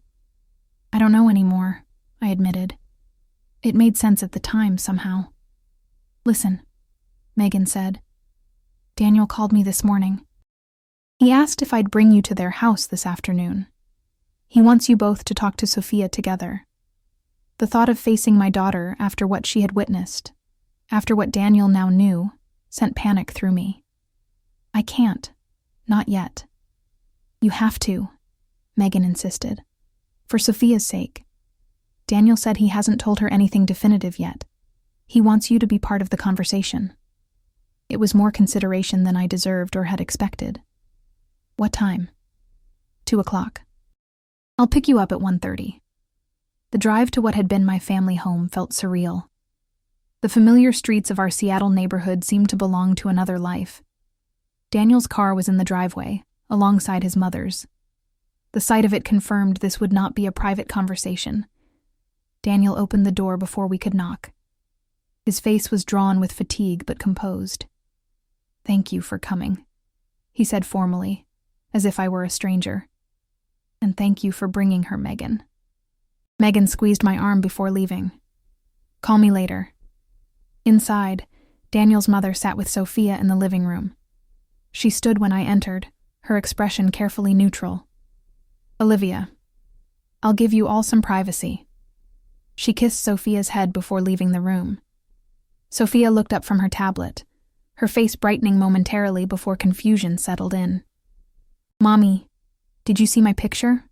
I don't know anymore, I admitted. It made sense at the time, somehow. Listen, Megan said. Daniel called me this morning. He asked if I'd bring you to their house this afternoon. He wants you both to talk to Sophia together. The thought of facing my daughter after what she had witnessed, after what Daniel now knew, sent panic through me. I can't. Not yet. You have to, Megan insisted. For Sophia's sake. Daniel said he hasn't told her anything definitive yet. He wants you to be part of the conversation. It was more consideration than I deserved or had expected. What time? 2:00. I'll pick you up at 1:30. The drive to what had been my family home felt surreal. The familiar streets of our Seattle neighborhood seemed to belong to another life. Daniel's car was in the driveway, alongside his mother's. The sight of it confirmed this would not be a private conversation. Daniel opened the door before we could knock. His face was drawn with fatigue but composed. Thank you for coming, he said formally, as if I were a stranger. And thank you for bringing her, Megan. Megan squeezed my arm before leaving. Call me later. Inside, Daniel's mother sat with Sophia in the living room. She stood when I entered, her expression carefully neutral. Olivia, I'll give you all some privacy. She kissed Sophia's head before leaving the room. Sophia looked up from her tablet, her face brightening momentarily before confusion settled in. Mommy, did you see my picture?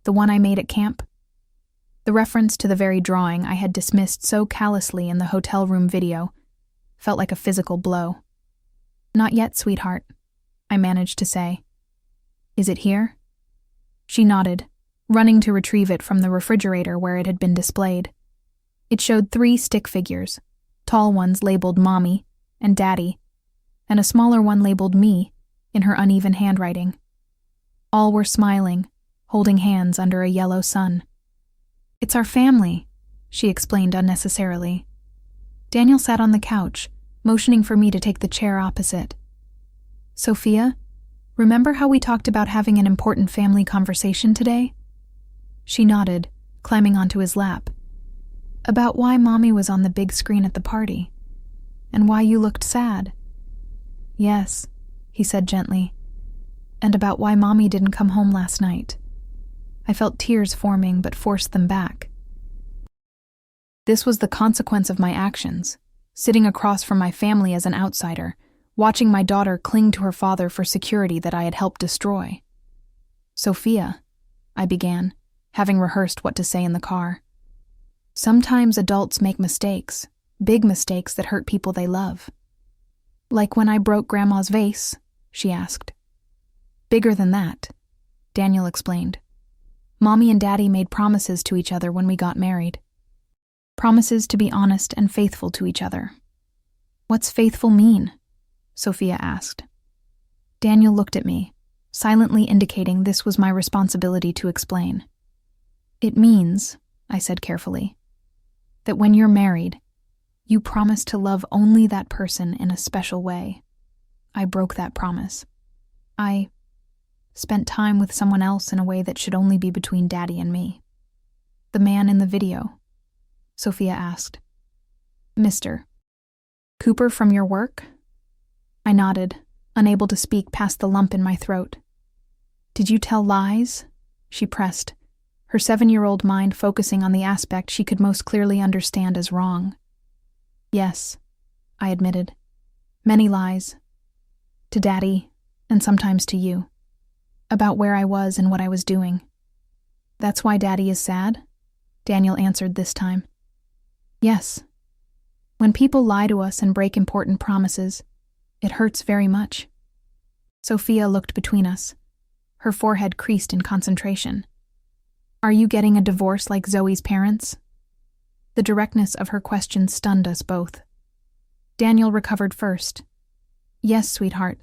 The one I made at camp? The reference to the very drawing I had dismissed so callously in the hotel room video felt like a physical blow. Not yet, sweetheart, I managed to say. Is it here? She nodded, running to retrieve it from the refrigerator where it had been displayed. It showed 3 stick figures, tall ones labeled Mommy and Daddy, and a smaller one labeled me in her uneven handwriting. All were smiling, holding hands under a yellow sun. It's our family, she explained unnecessarily. Daniel sat on the couch, motioning for me to take the chair opposite. Sophia, remember how we talked about having an important family conversation today? She nodded, climbing onto his lap. About why Mommy was on the big screen at the party, and why you looked sad. Yes, he said gently, and about why Mommy didn't come home last night. I felt tears forming but forced them back. This was the consequence of my actions, sitting across from my family as an outsider, watching my daughter cling to her father for security that I had helped destroy. "Sophia," I began, having rehearsed what to say in the car. "Sometimes adults make mistakes, big mistakes that hurt people they love." "Like when I broke Grandma's vase?" she asked. "Bigger than that," Daniel explained. "Mommy and Daddy made promises to each other when we got married. Promises to be honest and faithful to each other." "What's faithful mean?" Sophia asked. Daniel looked at me, silently indicating this was my responsibility to explain. "It means," I said carefully, "that when you're married, you promise to love only that person in a special way. I broke that promise. I spent time with someone else in a way that should only be between Daddy and me." "The man in the video?" Sophia asked. "Mr. Cooper from your work?" I nodded, unable to speak past the lump in my throat. "Did you tell lies?" she pressed, her 7-year-old mind focusing on the aspect she could most clearly understand as wrong. "Yes," I admitted. "Many lies. To Daddy, and sometimes to you. About where I was and what I was doing." "That's why Daddy is sad?" Daniel answered this time. "Yes. When people lie to us and break important promises, it hurts very much." Sophia looked between us, her forehead creased in concentration. "Are you getting a divorce like Zoe's parents?" The directness of her question stunned us both. Daniel recovered first. "Yes, sweetheart.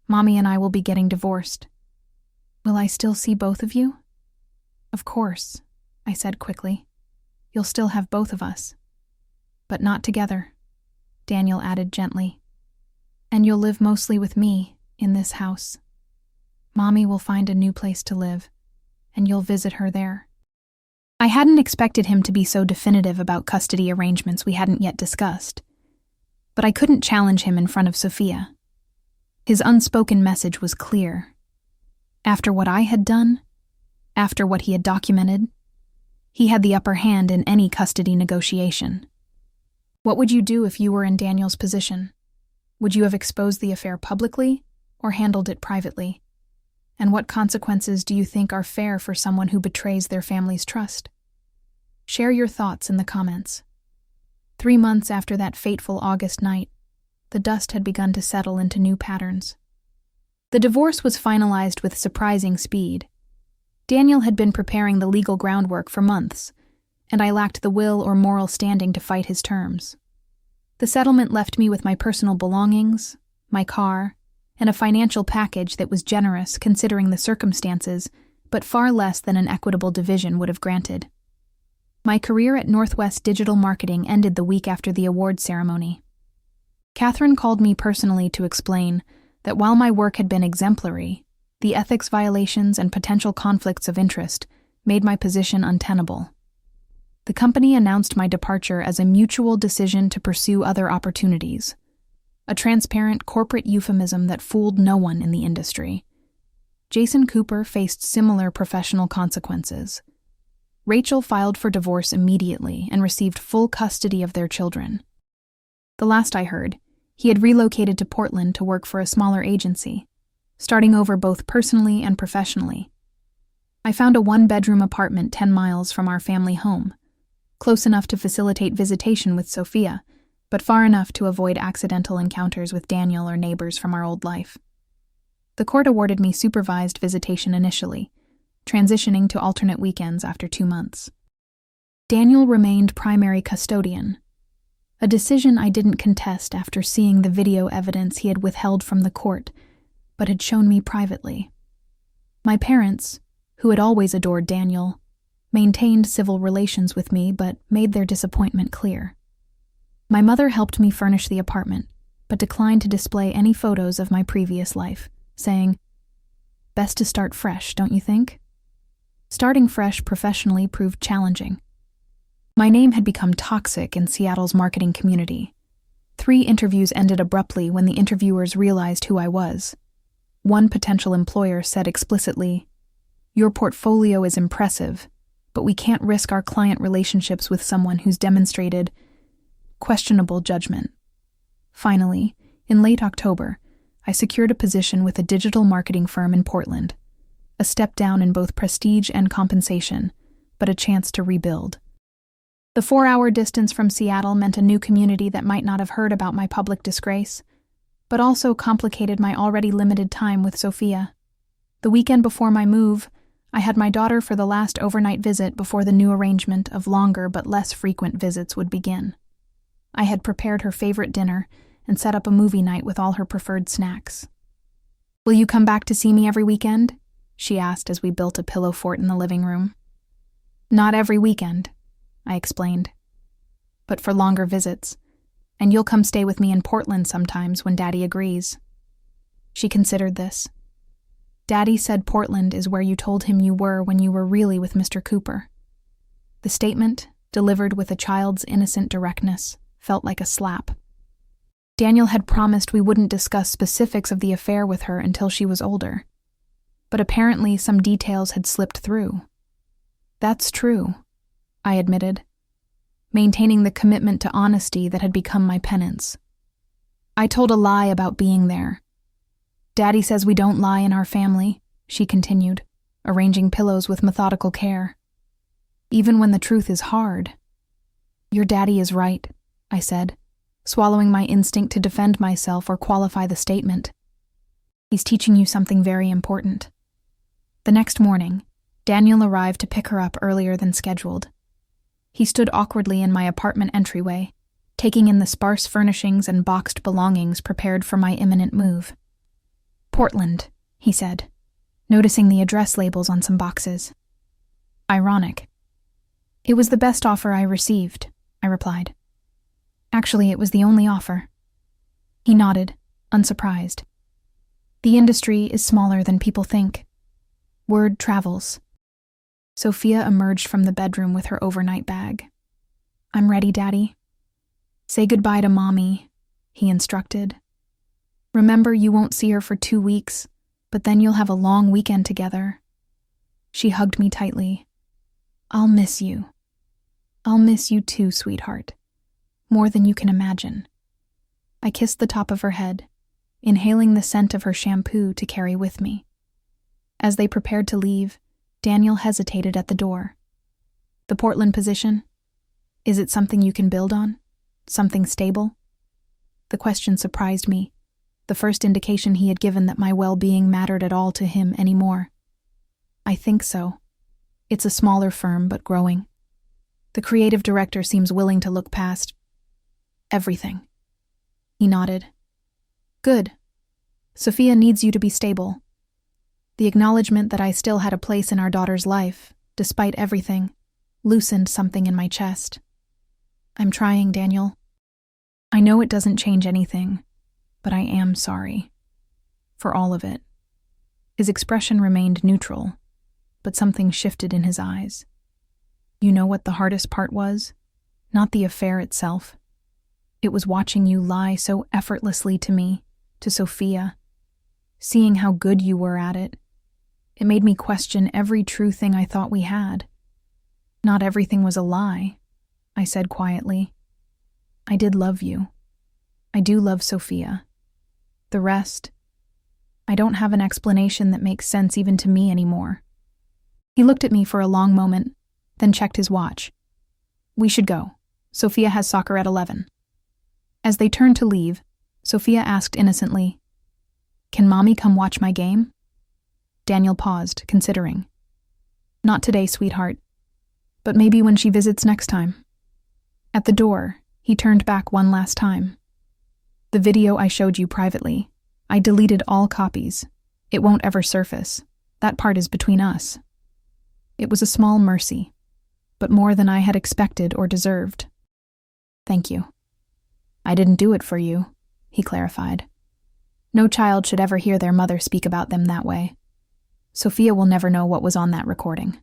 Mommy and I will be getting divorced." "Will I still see both of you?" "Of course," I said quickly. "You'll still have both of us. But not together," Daniel added gently. "And you'll live mostly with me in this house. Mommy will find a new place to live, and you'll visit her there." I hadn't expected him to be so definitive about custody arrangements we hadn't yet discussed, but I couldn't challenge him in front of Sophia. His unspoken message was clear. After what I had done, after what he had documented, he had the upper hand in any custody negotiation. What would you do if you were in Daniel's position? Would you have exposed the affair publicly or handled it privately? And what consequences do you think are fair for someone who betrays their family's trust? Share your thoughts in the comments. 3 months after that fateful August night, the dust had begun to settle into new patterns. The divorce was finalized with surprising speed. Daniel had been preparing the legal groundwork for months, and I lacked the will or moral standing to fight his terms. The settlement left me with my personal belongings, my car, and a financial package that was generous considering the circumstances, but far less than an equitable division would have granted. My career at Northwest Digital Marketing ended the week after the award ceremony. Catherine called me personally to explain that while my work had been exemplary, the ethics violations and potential conflicts of interest made my position untenable. The company announced my departure as a mutual decision to pursue other opportunities, a transparent corporate euphemism that fooled no one in the industry. Jason Cooper faced similar professional consequences. Rachel filed for divorce immediately and received full custody of their children. The last I heard, he had relocated to Portland to work for a smaller agency, starting over both personally and professionally. I found a 1-bedroom apartment 10 miles from our family home, close enough to facilitate visitation with Sophia, but far enough to avoid accidental encounters with Daniel or neighbors from our old life. The court awarded me supervised visitation initially, transitioning to alternate weekends after 2 months. Daniel remained primary custodian, a decision I didn't contest after seeing the video evidence he had withheld from the court, but had shown me privately. My parents, who had always adored Daniel, maintained civil relations with me but made their disappointment clear. My mother helped me furnish the apartment, but declined to display any photos of my previous life, saying, "Best to start fresh, don't you think?" Starting fresh professionally proved challenging. My name had become toxic in Seattle's marketing community. 3 interviews ended abruptly when the interviewers realized who I was. One potential employer said explicitly, "Your portfolio is impressive, but we can't risk our client relationships with someone who's demonstrated questionable judgment." Finally, in late October, I secured a position with a digital marketing firm in Portland. A step down in both prestige and compensation, but a chance to rebuild. The 4-hour distance from Seattle meant a new community that might not have heard about my public disgrace, but also complicated my already limited time with Sophia. The weekend before my move, I had my daughter for the last overnight visit before the new arrangement of longer but less frequent visits would begin. I had prepared her favorite dinner and set up a movie night with all her preferred snacks. "Will you come back to see me every weekend?" she asked as we built a pillow fort in the living room. "Not every weekend," I explained, "but for longer visits, and you'll come stay with me in Portland sometimes when Daddy agrees." She considered this. "Daddy said Portland is where you told him you were when you were really with Mr. Cooper." The statement, delivered with a child's innocent directness, felt like a slap. Daniel had promised we wouldn't discuss specifics of the affair with her until she was older, but apparently some details had slipped through. "That's true," I admitted, maintaining the commitment to honesty that had become my penance. "I told a lie about being there. Daddy says we don't lie in our family," she continued, arranging pillows with methodical care. "Even when the truth is hard." "Your daddy is right," I said, swallowing my instinct to defend myself or qualify the statement. "He's teaching you something very important." The next morning, Daniel arrived to pick her up earlier than scheduled. He stood awkwardly in my apartment entryway, taking in the sparse furnishings and boxed belongings prepared for my imminent move. "Portland," he said, noticing the address labels on some boxes. Ironic. "It was the best offer I received," I replied. "Actually, it was the only offer." He nodded, unsurprised. "The industry is smaller than people think. Word travels." Sophia emerged from the bedroom with her overnight bag. "I'm ready, Daddy." "Say goodbye to Mommy," he instructed. "Remember, you won't see her for 2 weeks, but then you'll have a long weekend together." She hugged me tightly. "I'll miss you." "I'll miss you too, sweetheart. More than you can imagine." I kissed the top of her head, inhaling the scent of her shampoo to carry with me. As they prepared to leave, Daniel hesitated at the door. "The Portland position? Is it something you can build on? Something stable?" The question surprised me, the first indication he had given that my well-being mattered at all to him anymore. "I think so. It's a smaller firm, but growing. The creative director seems willing to look past everything." He nodded. "Good. Sophia needs you to be stable." The acknowledgement that I still had a place in our daughter's life, despite everything, loosened something in my chest. "I'm trying, Daniel. I know it doesn't change anything, but I am sorry. For all of it." His expression remained neutral, but something shifted in his eyes. "You know what the hardest part was? Not the affair itself. It was watching you lie so effortlessly to me, to Sophia. Seeing how good you were at it. It made me question every true thing I thought we had." "Not everything was a lie," I said quietly. "I did love you. I do love Sophia. The rest, I don't have an explanation that makes sense even to me anymore." He looked at me for a long moment, then checked his watch. "We should go. Sophia has soccer at 11. As they turned to leave, Sophia asked innocently, "Can Mommy come watch my game?" Daniel paused, considering. "Not today, sweetheart, but maybe when she visits next time." At the door, he turned back one last time. "The video I showed you privately, I deleted all copies. It won't ever surface. That part is between us." It was a small mercy, but more than I had expected or deserved. "Thank you." "I didn't do it for you," he clarified. "No child should ever hear their mother speak about them that way. Sophia will never know what was on that recording."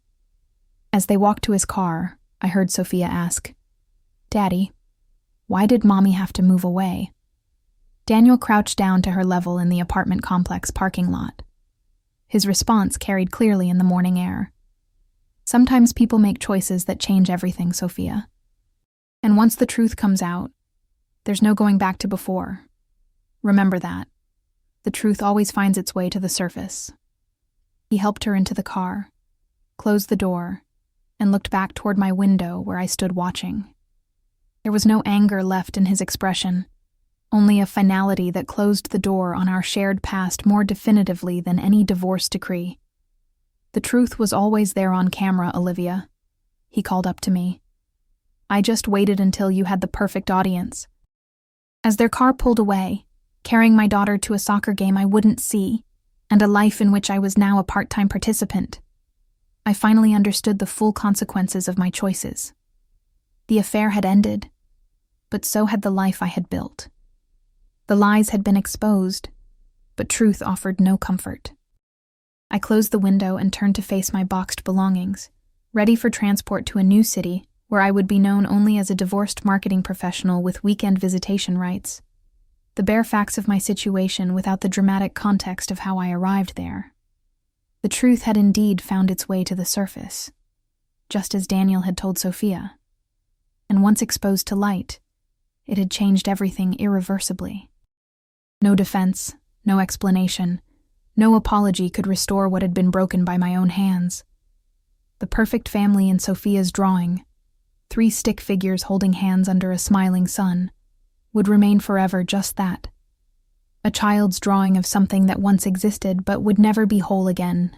As they walked to his car, I heard Sophia ask, "Daddy, why did Mommy have to move away?" Daniel crouched down to her level in the apartment complex parking lot. His response carried clearly in the morning air. "Sometimes people make choices that change everything, Sophia. And once the truth comes out, There's no going back to before. Remember that. The truth always finds its way to the surface. He helped her into the car, closed the door, and looked back toward my window where I stood watching. There was no anger left in his expression, only a finality that closed the door on our shared past more definitively than any divorce decree. The truth was always there on camera, Olivia. He called up to me. I just waited until you had the perfect audience. As their car pulled away, carrying my daughter to a soccer game I wouldn't see, and a life in which I was now a part-time participant, I finally understood the full consequences of my choices. The affair had ended, but so had the life I had built. The lies had been exposed, but truth offered no comfort. I closed the window and turned to face my boxed belongings, ready for transport to a new city where I would be known only as a divorced marketing professional with weekend visitation rights. The bare facts of my situation without the dramatic context of how I arrived there. The truth had indeed found its way to the surface, just as Daniel had told Sophia. And once exposed to light, it had changed everything irreversibly. No defense, no explanation, no apology could restore what had been broken by my own hands. The perfect family in Sophia's drawing, 3 stick figures holding hands under a smiling sun, would remain forever just that. A child's drawing of something that once existed but would never be whole again,